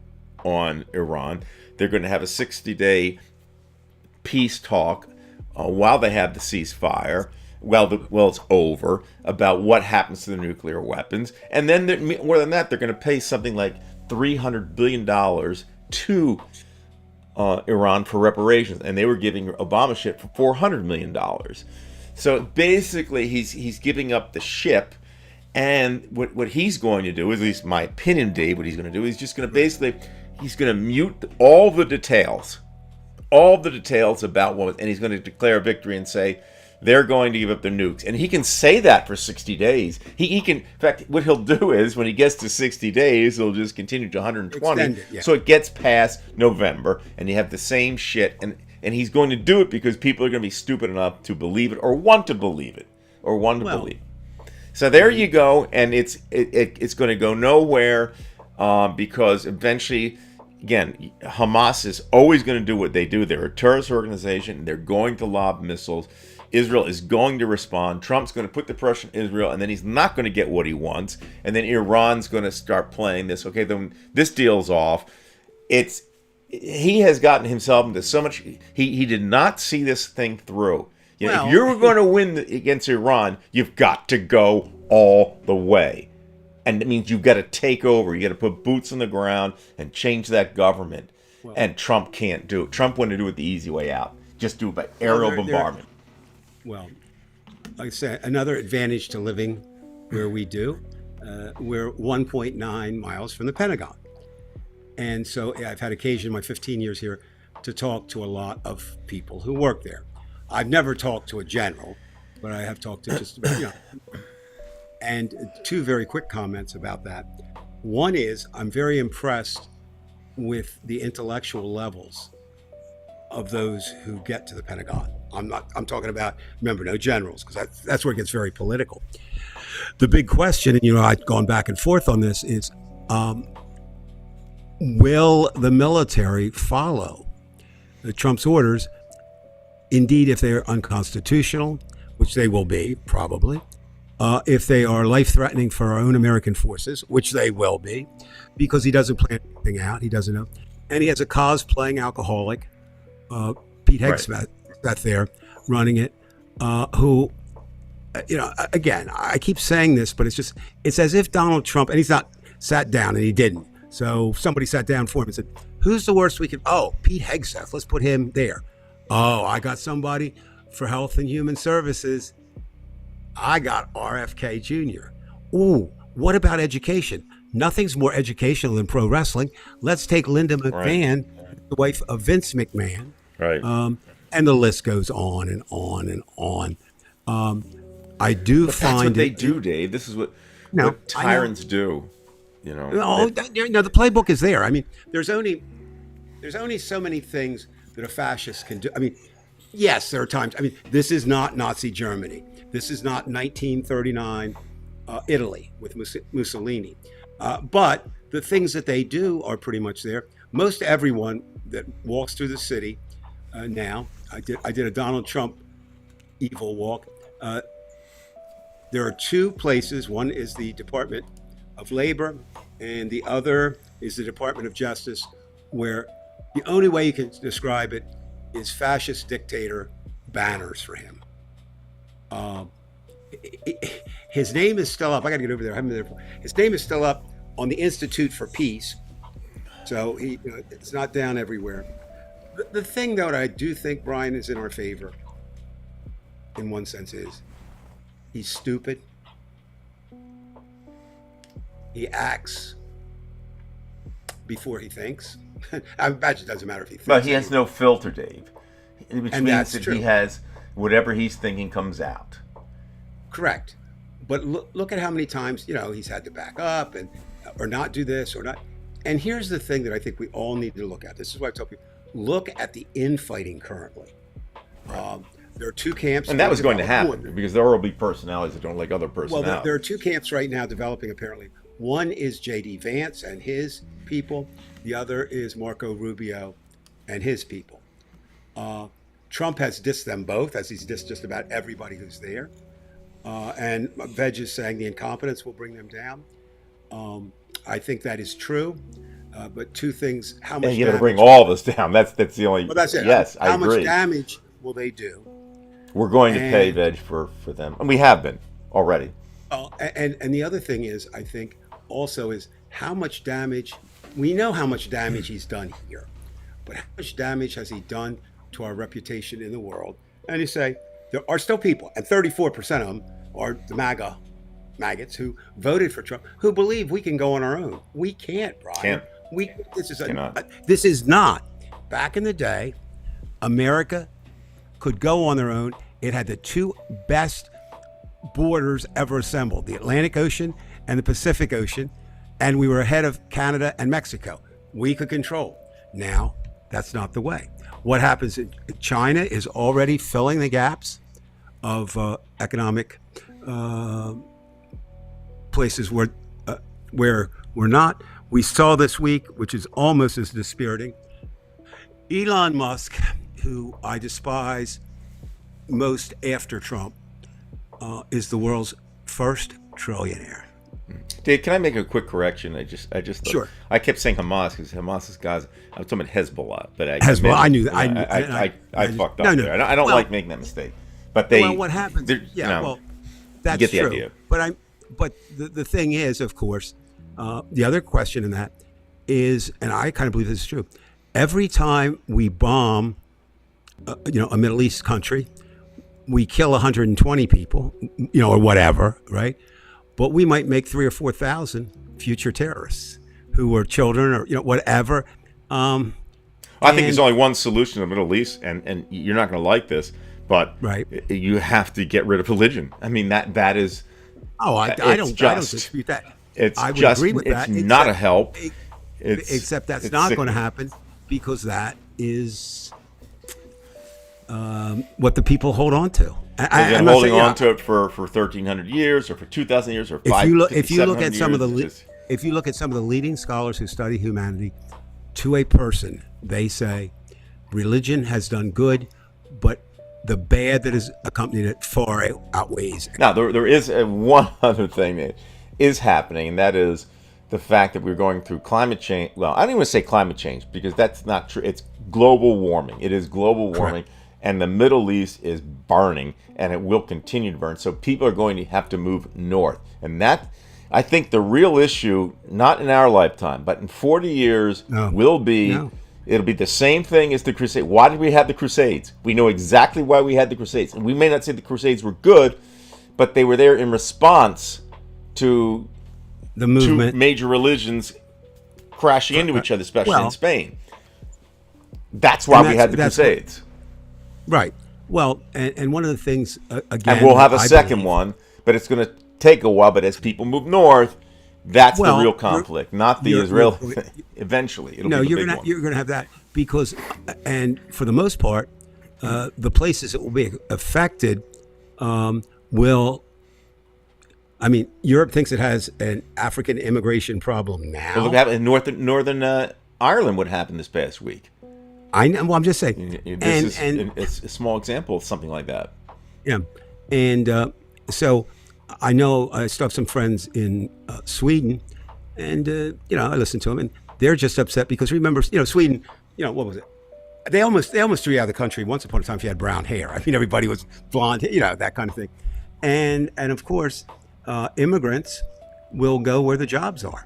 Iran. They're going to have a 60-day peace talk while they have the ceasefire, it's over, about what happens to the nuclear weapons. And then more than that, they're going to pay something like $300 billion to Iran for reparations, and they were giving Obama shit for $400 million. So basically, he's giving up the ship, and what he's going to do, at least my opinion, Dave, what he's going to do is just going to he's going to mute all the details about what, and he's going to declare victory and say they're going to give up their nukes. And he can say that for 60 days. He can, in fact, what he'll do is when he gets to 60 days, he'll just continue to 120. So it gets past November, and you have the same shit. And he's going to do it because people are going to be stupid enough to believe it, or want to believe it, believe it. So there you go, and it's going to go nowhere, because eventually, again, Hamas is always going to do what they do. They're a terrorist organization. They're going to lob missiles. Israel is going to respond. Trump's going to put the pressure on Israel, and then he's not going to get what he wants. And then Iran's going to start playing this. Okay, then this deal's off. He has gotten himself into so much. He did not see this thing through. If you're going to win against Iran, you've got to go all the way. And it means you've got to take over. You got to put boots on the ground and change that government. And Trump can't do it. Trump wanted to do it the easy way out. Just do it by aerial bombardment. Well, like I said, another advantage to living where we do, we're 1.9 miles from the Pentagon. And so I've had occasion in my 15 years here to talk to a lot of people who work there. I've never talked to a general, but I have talked to just about, And two very quick comments about that. One is I'm very impressed with the intellectual levels of those who get to the Pentagon. I'm talking about, remember, no generals, because that's where it gets very political. The big question, and I've gone back and forth on this, is will the military follow Trump's orders? Indeed, if they're unconstitutional, which they will be, probably, if they are life-threatening for our own American forces, which they will be, because he doesn't plan anything out, he doesn't know. And he has a cosplaying alcoholic, Pete Hegseth, there running it, who, again, I keep saying this, but it's as if Donald Trump, and he's not sat down, and he didn't. So somebody sat down for him and said, who's the worst we can, Pete Hegseth, let's put him there. I got somebody for Health and Human Services. I got RFK Jr. Ooh, what about education? Nothing's more educational than pro wrestling. Let's take Linda McMahon, the wife of Vince McMahon. Right. And the list goes on and on and on. I do but find that's what they do, Dave. This is what tyrants do. No, the playbook is there. I mean, there's only so many things that a fascist can do. I mean, yes, there are times. I mean, this is not Nazi Germany. This is not 1939 Italy with Mussolini. But the things that they do are pretty much there. most everyone that walks through the city now, I did a Donald Trump evil walk. There are two places. One is the Department of Labor, and the other is the Department of Justice, where the only way you can describe it is fascist dictator banners for him. His name is still up. I got to get over there. I haven't been there. His name is still up on the Institute for Peace, so it's not down everywhere. The thing, though, that I do think, Brian, is in our favor, in one sense, is he's stupid. He acts before he thinks. I imagine it doesn't matter if he thinks. But he has no filter, Dave, which And means that's that true. he has whatever he's thinking comes out. Correct. But look at how many times, he's had to back up or not do this or not. And here's the thing that I think we all need to look at. This is why I tell people, look at the infighting currently. There are two camps. And that was going to happen One- because there will be personalities that don't like other Well, personalities. there are two camps right now developing, apparently. One is J.D. Vance and his people. The other is Marco Rubio and his people. Trump has dissed them both, as he's dissed just about everybody who's there. And Veg is saying the incompetence will bring them down. I think that is true. But two things: how much and you got to damage? bring all of us down. That's the only. Well, that's it. Yes, I how agree. much damage will they do? We're going to pay And- Veg for them, and we have been already. And the other thing is, I think also is how much damage. We know how much damage he's done here, but how much damage has he done to our reputation in the world? And you say there are still people, and 34% of them are the maggots who voted for Trump, who believe we can go on our own. We can't, Brian. Can't. Cannot. Cannot. This is not. Back in the day, America could go on their own. It had the two best borders ever assembled, the Atlantic Ocean and the Pacific Ocean, and we were ahead of Canada and Mexico. We could control. Now, that's not the way. What happens in China is already filling the gaps of economic places where we're not. We saw this week, which is almost as dispiriting, Elon Musk, who I despise most after Trump, is the world's first trillionaire. Dave, can I make a quick correction? I just thought- Sure. I kept saying Hamas because Hamas is Gaza. I was talking about Hezbollah, but Hezbollah, I knew that. I fucked up No, no. there. I don't Well- like making that mistake. But they. Well, what happens? they're- Yeah, you know, well, that's get the true. idea. But the thing is, of course, the other question in that is, and I kind of believe this is true. Every time we bomb, a Middle East country, we kill 120 people, or whatever, right? But we might make 3,000 or 4,000 future terrorists who are children or whatever. I think there's only one solution in the Middle East, and you're not going to like this, but Right. you have to get rid of religion. I mean that is. Oh, I it's don't just- dispute that. It's I would just. agree with it's that. not a help. Except that's it's not sickening. going to happen because that is what the people hold on to. They've I'm been not holding saying- on to it for 1,300 years, or for 2,000 years, or If you look at 700 some of the years. It's just- if you look at some of the leading scholars who study humanity, to a person, they say religion has done good, but the bad that is accompanied it far outweighs. Now, there is one other thing that is happening, and that is the fact that we're going through climate change. Well, I don't even want to say climate change because that's not true. It's global warming. It is global warming, and the Middle East is burning, and it will continue to burn. So people are going to have to move north, and that, I think, the real issue, not in our lifetime, but in 40 years, will be. No. It'll be the same thing as the Crusades. Why did we have the Crusades? We know exactly why we had the Crusades. And we may not say the Crusades were good, but they were there in response to The two movement. major religions crashing into each other, especially Well- in Spain. That's why And we had the that's what- Crusades. Right. Well, and one of the things, again. And we'll have a I second believe- one, but it's going to take a while. But as people move north, that's Well, the real you're- conflict, not the you're- Israel. you're- Eventually, it'll No, be the you're big gonna one. you're gonna have that because, and for the most part, the places that will be affected will. I mean, Europe thinks it has an African immigration problem now. Well, look what happened in northern Ireland what happened this past week. I know. Well, I'm just saying. This is it's a small example of something like that. Yeah, and so I know I still have some friends in Sweden, and I listen to them, and they're just upset because remember, Sweden, what was it? They almost threw you out of the country once upon a time if you had brown hair. I mean, everybody was blonde, that kind of thing, and of course, immigrants will go where the jobs are,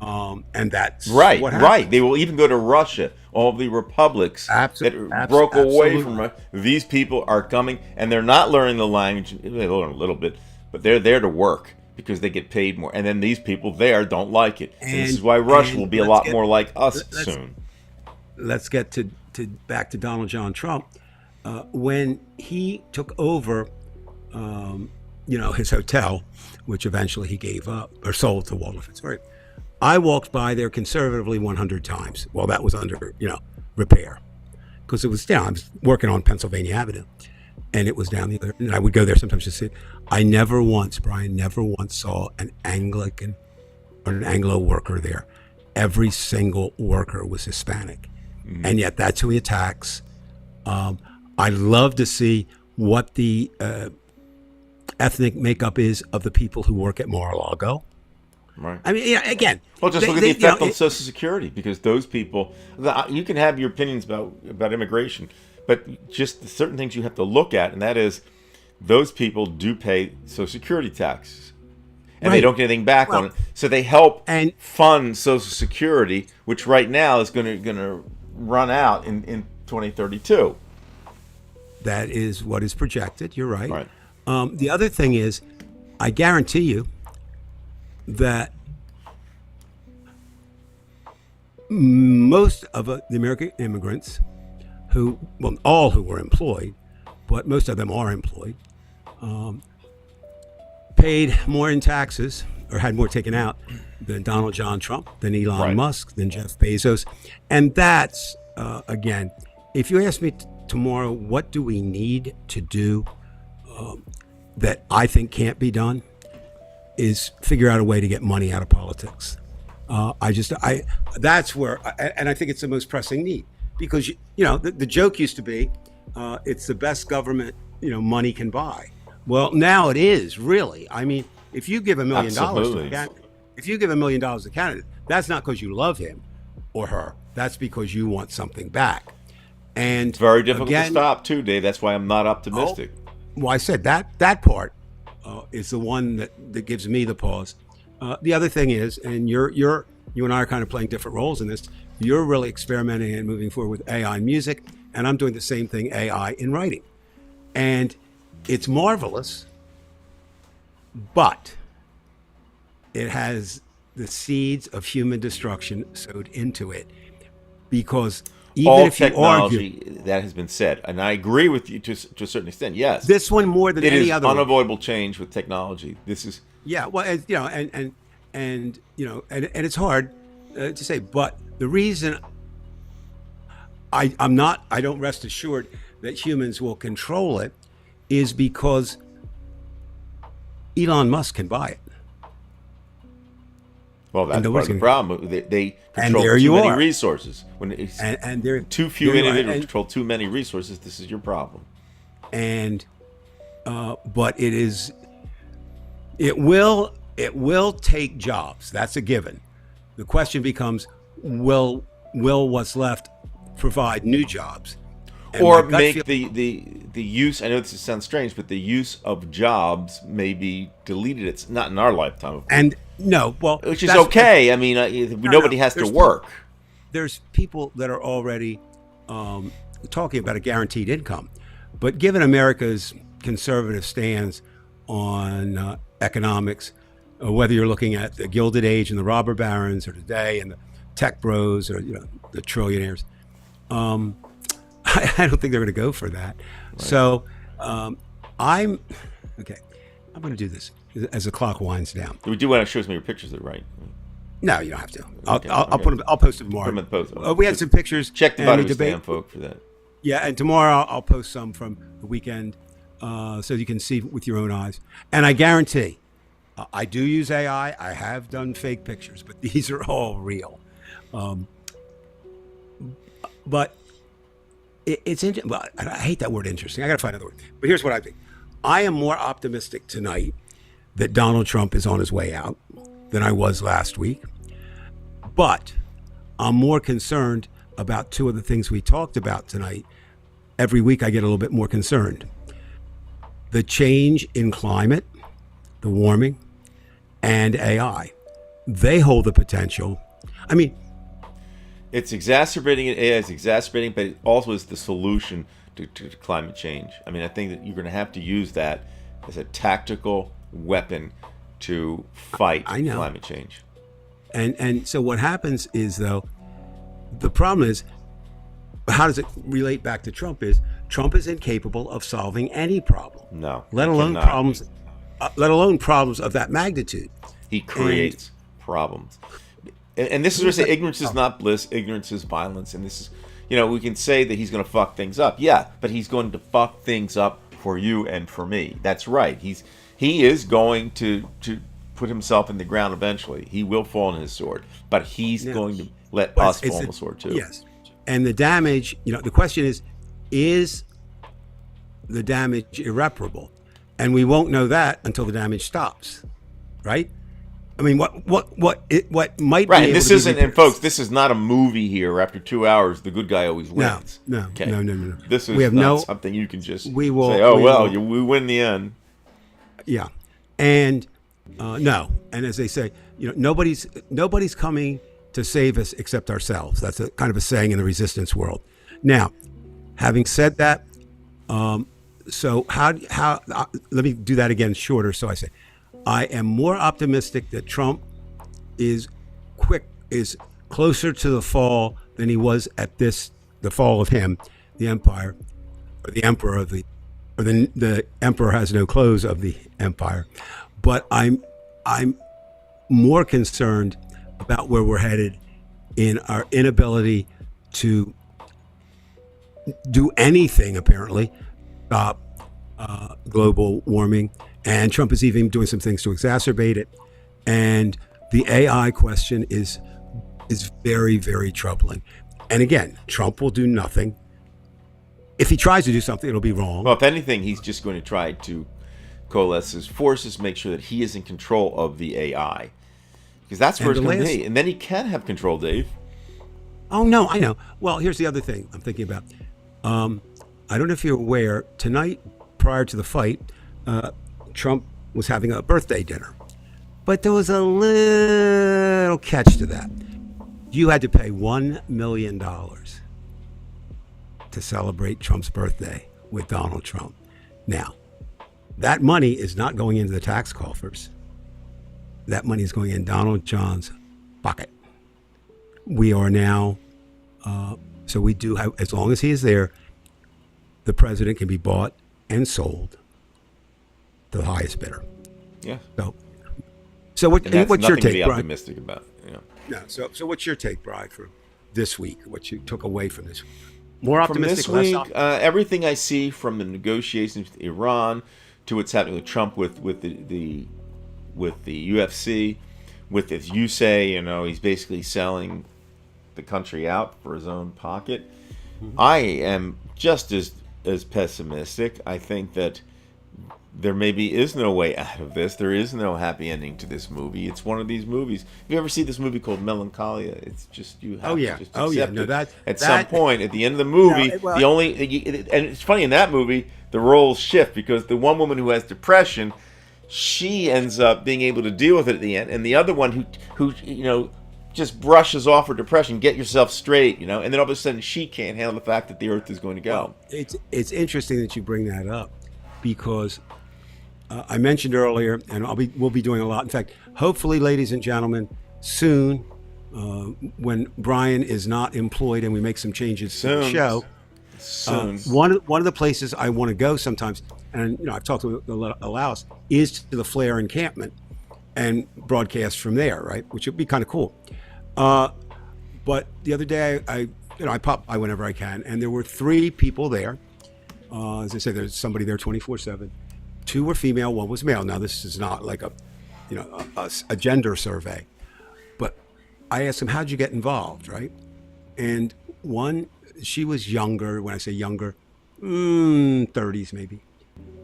and that's right. what happens. Right. They will even go to Russia. All the republics that broke away from these people are coming, and they're not learning the language. They learn a little bit, but they're there to work because they get paid more. And then these people there don't like it. And this is why Russia will be a lot more like us soon. Let's get to back to Donald John Trump. When he took over, his hotel, which eventually he gave up or sold to Waldorf Astoria. I walked by there conservatively 100 times while that was under, repair. Because it was, I was working on Pennsylvania Avenue. And it was down the other, and I would go there sometimes to sit. I never once saw an Anglican or an Anglo worker there. Every single worker was Hispanic. Mm-hmm. And yet that's who he attacks. I love to see what the ethnic makeup is of the people who work at Mar-a-Lago. Right. I mean, again. Well, just look at the effect on Social Security, because those people, you can have your opinions about immigration, but just certain things you have to look at, and that is, those people do pay Social Security taxes, and they don't get anything back on it. So they help fund Social Security, which right now is going to run out in 2032. That is what is projected. You're right. Right. The other thing is, I guarantee you that most of the American immigrants all who were employed, but most of them are employed, paid more in taxes or had more taken out than Donald John Trump, than Elon Musk, than Jeff Bezos. And that's, again, if you ask me tomorrow, what do we need to do that I think can't be done, is figure out a way to get money out of politics. That's where, and I think it's the most pressing need, because the joke used to be, it's the best government money can buy. Well, now it is really. I mean, if you give $1 million to a candidate, that's not because you love him or her. That's because you want something back. And it's very difficult to stop too, Dave. That's why I'm not optimistic. Well, I said that part is the one that gives me the pause. The other thing is, and you and I are kind of playing different roles in this. You're really experimenting and moving forward with AI in music, and I'm doing the same thing, AI in writing. And it's marvelous, but it has the seeds of human destruction sowed into it. Because even all if you technology argue, that has been said, and I agree with you to a certain extent. Yes, this one more than any other. It is unavoidable change with technology. This is well, and it's hard to say, but the reason I don't rest assured that humans will control it is because Elon Musk can buy it. Well, that's part of the problem. They control too many resources. When it's and they're too few individuals control too many resources, this is your problem. And but it will take jobs. That's a given. The question becomes, will what's left provide new jobs? And or make the use, I know this sounds strange, but the use of jobs may be deleted. It's not in our lifetime, of course. And no, well, which is okay. I mean, nobody has to work. There's people that are already talking about a guaranteed income. But given America's conservative stance on economics, whether you're looking at the Gilded Age and the robber barons, or today and the tech bros, or the trillionaires, I don't think they're going to go for that. Right. So I'm going to do this as the clock winds down. We do want to show some of your pictures, though, right? No, you don't have to. I'll put them. I'll post them tomorrow. Put them in the post. We had some pictures. Check the Body We Stand folk for that. Yeah, and tomorrow I'll post some from the weekend, so you can see with your own eyes. And I guarantee, I do use AI. I have done fake pictures, but these are all real. but it's interesting. Well, I hate that word interesting. I got to find another word. But here's what I think. I am more optimistic tonight that Donald Trump is on his way out than I was last week. But I'm more concerned about two of the things we talked about tonight. Every week I get a little bit more concerned. The change in climate, the warming, and AI. They hold the potential. I mean, It's exacerbating it. AI is exacerbating, but it also is the solution to climate change. I mean, I think that you're going to have to use that as a tactical weapon to fight I know. climate change. and so what happens is, though, the problem is, how does it relate back to Trump? Is Trump is incapable of solving any problem, No, let he alone cannot. problems of that magnitude. He creates problems. And this is where I say ignorance is not bliss, ignorance is violence. And this is, we can say that he's going to fuck things up. Yeah, but he's going to fuck things up for you and for me. That's right. He is going to put himself in the ground eventually. He will fall on his sword, but he's going to let But us fall on the sword too. Yes. And the damage, the question is the damage irreparable? And we won't know that until the damage stops, right? I mean, what might Right, be and able this to be isn't, and folks, this is not a movie here. After 2 hours, the good guy always wins. No. This is We have not something you can just we will- say, oh, we well, will- we win the end. Yeah, and no, and as they say, nobody's coming to save us except ourselves. That's a kind of a saying in the resistance world. Now, having said that, so how let me do that again shorter. So I say, I am more optimistic that Trump is closer to the fall than he was at the fall of him, the empire, or the emperor of the emperor has no clothes of the empire. But I'm more concerned about where we're headed in our inability to do anything, apparently, stop global warming. And Trump is even doing some things to exacerbate it. And the AI question is very, very troubling. And again, Trump will do nothing. If he tries to do something, it'll be wrong. Well, if anything, he's just going to try to coalesce his forces, make sure that he is in control of the AI. Because that's where And it's going to the be. And then he can have control, Dave. Oh, no, I know. Well, here's the other thing I'm thinking about. I don't know if you're aware, tonight, prior to the fight, Trump was having a birthday dinner. But there was a little catch to that. You had to pay $1 million to celebrate Trump's birthday with Donald Trump. Now, that money is not going into the tax coffers. That money is going in Donald John's pocket. We are now, so we do have, as long as he is there, the president can be bought and sold to the highest bidder. Yeah. So what's And that's your nothing to take, be Brian? optimistic about. No, so what's your take, Brian, for this week? What you took away from this? More From optimistic, this less week, optimistic? everything I see from the negotiations with Iran to what's happening with Trump with the UFC, with, as you say, he's basically selling the country out for his own pocket. Mm-hmm. I am just as pessimistic. I think that there maybe is no way out of this. There is no happy ending to this movie. It's one of these movies. You ever see this movie called Melancholia? It's just, you have to just accept No, it. At some point, at the end of the movie, and it's funny, in that movie, the roles shift because the one woman who has depression, she ends up being able to deal with it at the end, and the other one who just brushes off her depression, get yourself straight, and then all of a sudden she can't handle the fact that the earth is going to go. It's interesting that you bring that up because I mentioned earlier, and we'll be doing a lot. In fact, hopefully, ladies and gentlemen, soon, when Brian is not employed and we make some changes to the show, Soon. one of the places I want to go sometimes, and I've talked to Alaus, is to the Flair encampment and broadcast from there, right? Which would be kind of cool. But the other day, I pop by whenever I can, and there were 3 people there. As I said, there's somebody there 24/7. 2 were female, 1 was male. Now this is not like a gender survey, but I asked them, how'd you get involved, right? And one she was younger. When I say younger, 30s maybe.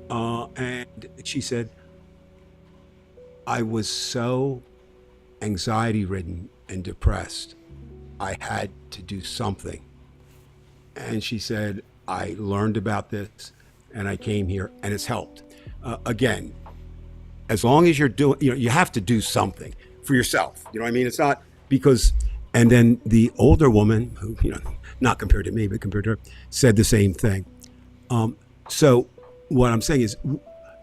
And she said, I was so anxiety ridden and depressed. I had to do something. And she said, I learned about this and I came here and it's helped. Again, as long as you're doing, you have to do something for yourself. You know what I mean? It's not because, and then the older woman, who, not compared to me, but compared to her, said the same thing. So what I'm saying is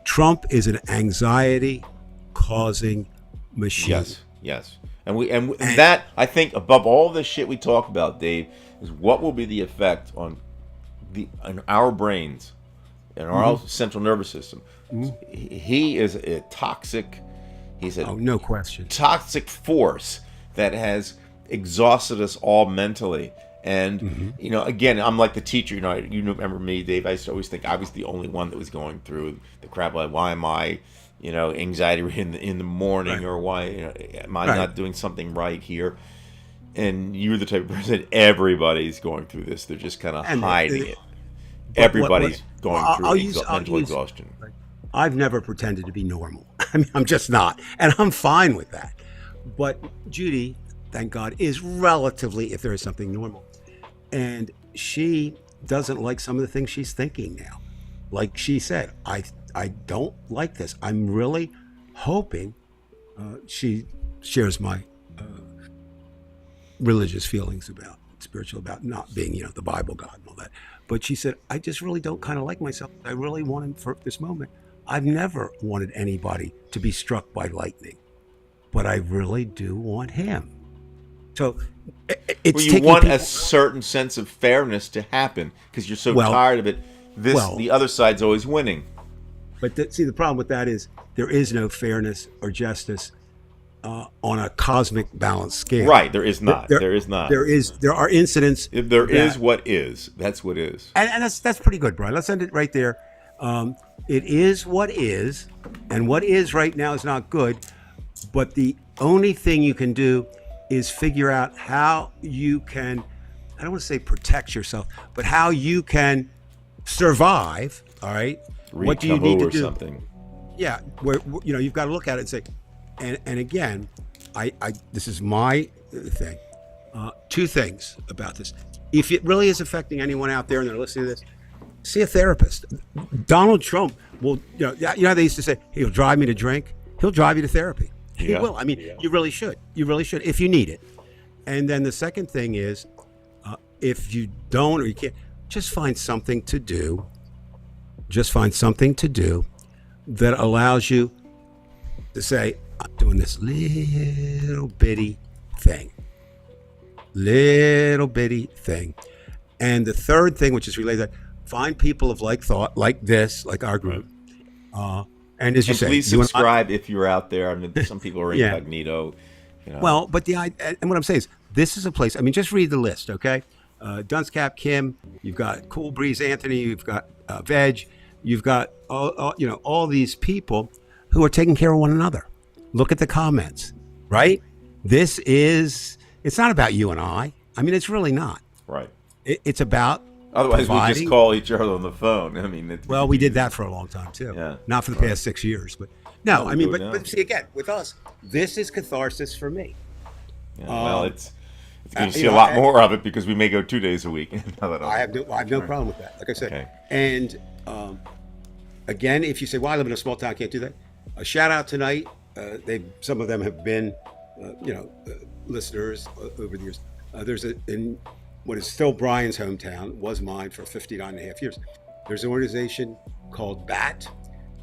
Trump is an anxiety causing machine. Yes. And that, I think, above all the shit we talk about, Dave, is what will be the effect on our brains and our central nervous system. He is a toxic. He's a no question toxic force that has exhausted us all mentally. And again, I'm like the teacher. You remember me, Dave. I used to always think I was the only one that was going through the crap. Like, why am I, anxiety in the morning, right. or why am I not doing something right here? And you're the type of person. Everybody's going through this. They're just kind of hiding it. Everybody's going through mental exhaustion. I've never pretended to be normal. I mean, I'm just not, and I'm fine with that. But Judy, thank God, is relatively, if there is something, normal. And she doesn't like some of the things she's thinking now. Like she said, I don't like this. I'm really hoping she shares my religious feelings about, spiritual, about not being, the Bible God and all that. But she said, I just really don't kind of like myself. I really want him for this moment. I've never wanted anybody to be struck by lightning, but I really do want him. So it's you want a certain sense of fairness to happen because you're so tired of it. The other side's always winning. But see, the problem with that is there is no fairness or justice on a cosmic balance scale. Right, there is not. There is not. There are incidents. There is what is. That's what is. And that's pretty good, Brian. Let's end it right there. It is what is, and what is right now is not good. But the only thing you can do is figure out how you can, I don't want to say protect yourself, but how you can survive. All right. What do you need to do? Something. Yeah. Where you've got to look at it and say, and again, I this is my thing. Two things about this. If it really is affecting anyone out there and they're listening to this, see a therapist. Donald Trump will, how they used to say, he'll drive me to drink. He'll drive you to therapy. He will. I mean, you really should. You really should if you need it. And then the second thing is, if you don't or you can't, just find something to do. Just find something to do that allows you to say, I'm doing this little bitty thing. Little bitty thing. And the third thing, which is related, find people of like thought, like this, like our group. And as you say, please subscribe if you're out there. I mean, some people are incognito. Well, but and what I'm saying is, this is a place. I mean, just read the list, okay? Dunce Cap Kim, you've got Cool Breeze Anthony, you've got Veg, you've got all these people who are taking care of one another. Look at the comments, right? It's not about you and I. I mean, it's really not. Right. It's about otherwise we just call each other on the phone. I mean, we did that for a long time too. Yeah. Not for the past 6 years, but no. I mean, but see again with us, this is catharsis for me. Yeah, well, it's going to see a lot more of it because we may go 2 days a week. I have no problem with that. Like I said, and again, if you say, "Well, I live in a small town, I can't do that," a shout out tonight. Some of them have been, listeners over the years. There's in what is still Brian's hometown, was mine for 59 and a half years. There's an organization called BAT,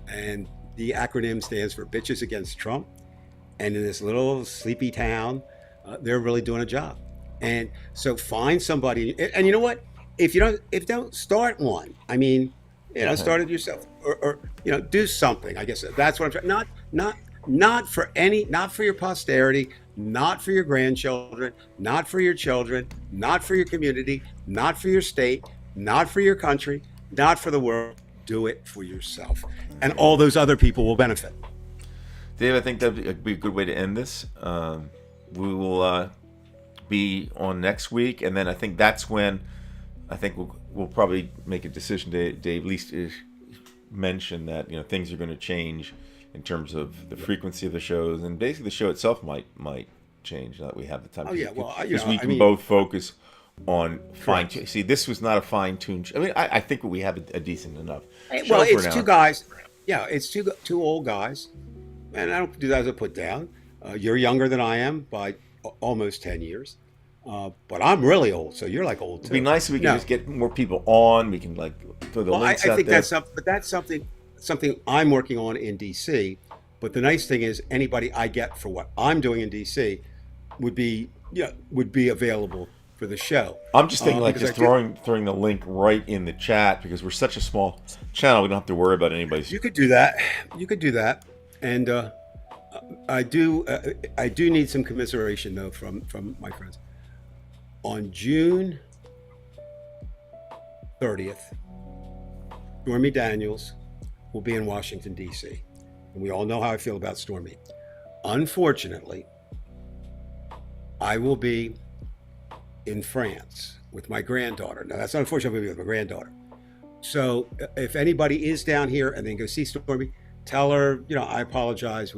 and the acronym stands for Bitches Against Trump. And in this little sleepy town, they're really doing a job. And so find somebody, and you know what? If you don't start one. I mean, start it yourself, or do something. I guess that's what I'm trying. Not for your posterity, not for your grandchildren, not for your children, not for your community, not for your state, not for your country, not for the world. Do it for yourself, and all those other people will benefit. Dave, I think that would be a good way to end this. We will be on next week, and then I think that's when I think we'll probably make a decision to at least mention that things are going to change in terms of the frequency of the shows, and basically the show itself might change now that we have the time. Oh yeah, well, because we can both focus on fine. See, this was not a fine tuned. I mean, I think we have a decent enough. Well, show it's for now. two guys. Yeah, it's two old guys, and I don't do that as a put down. You're younger than I am by almost 10 years, but I'm really old, so you're like old too. It'd be nice if we can just get more people on. We can like throw the links I out think there. that's something I'm working on in DC. But the nice thing is, anybody I get for what I'm doing in DC would be available for the show. I'm just thinking like because just I do- throwing the link right in the chat because we're such a small channel. We don't have to worry about anybody's. You could do that. You could do that, and I do need some commiseration though from my friends. On June 30th, Stormy Daniels will be in Washington D.C. And we all know how I feel about Stormy. Unfortunately, I will be in France with my granddaughter. Now, that's not unfortunate, I'll be with my granddaughter. So if anybody is down here and then go see Stormy, tell her, I apologize.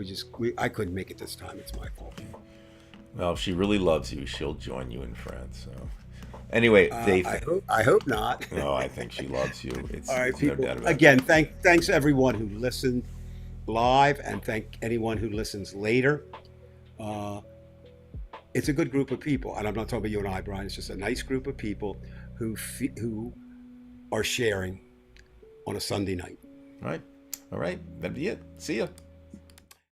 I couldn't make it this time. It's my fault. Well, if she really loves you, she'll join you in France. So, anyway, Dave. I hope not. No, I think she loves you. It's All right, there's no people. doubt about it. Again, thanks everyone who listened live, and thank anyone who listens later. It's a good group of people, and I'm not talking about you and I, Brian. It's just a nice group of people who are sharing on a Sunday night. All right, that'd be it. See ya.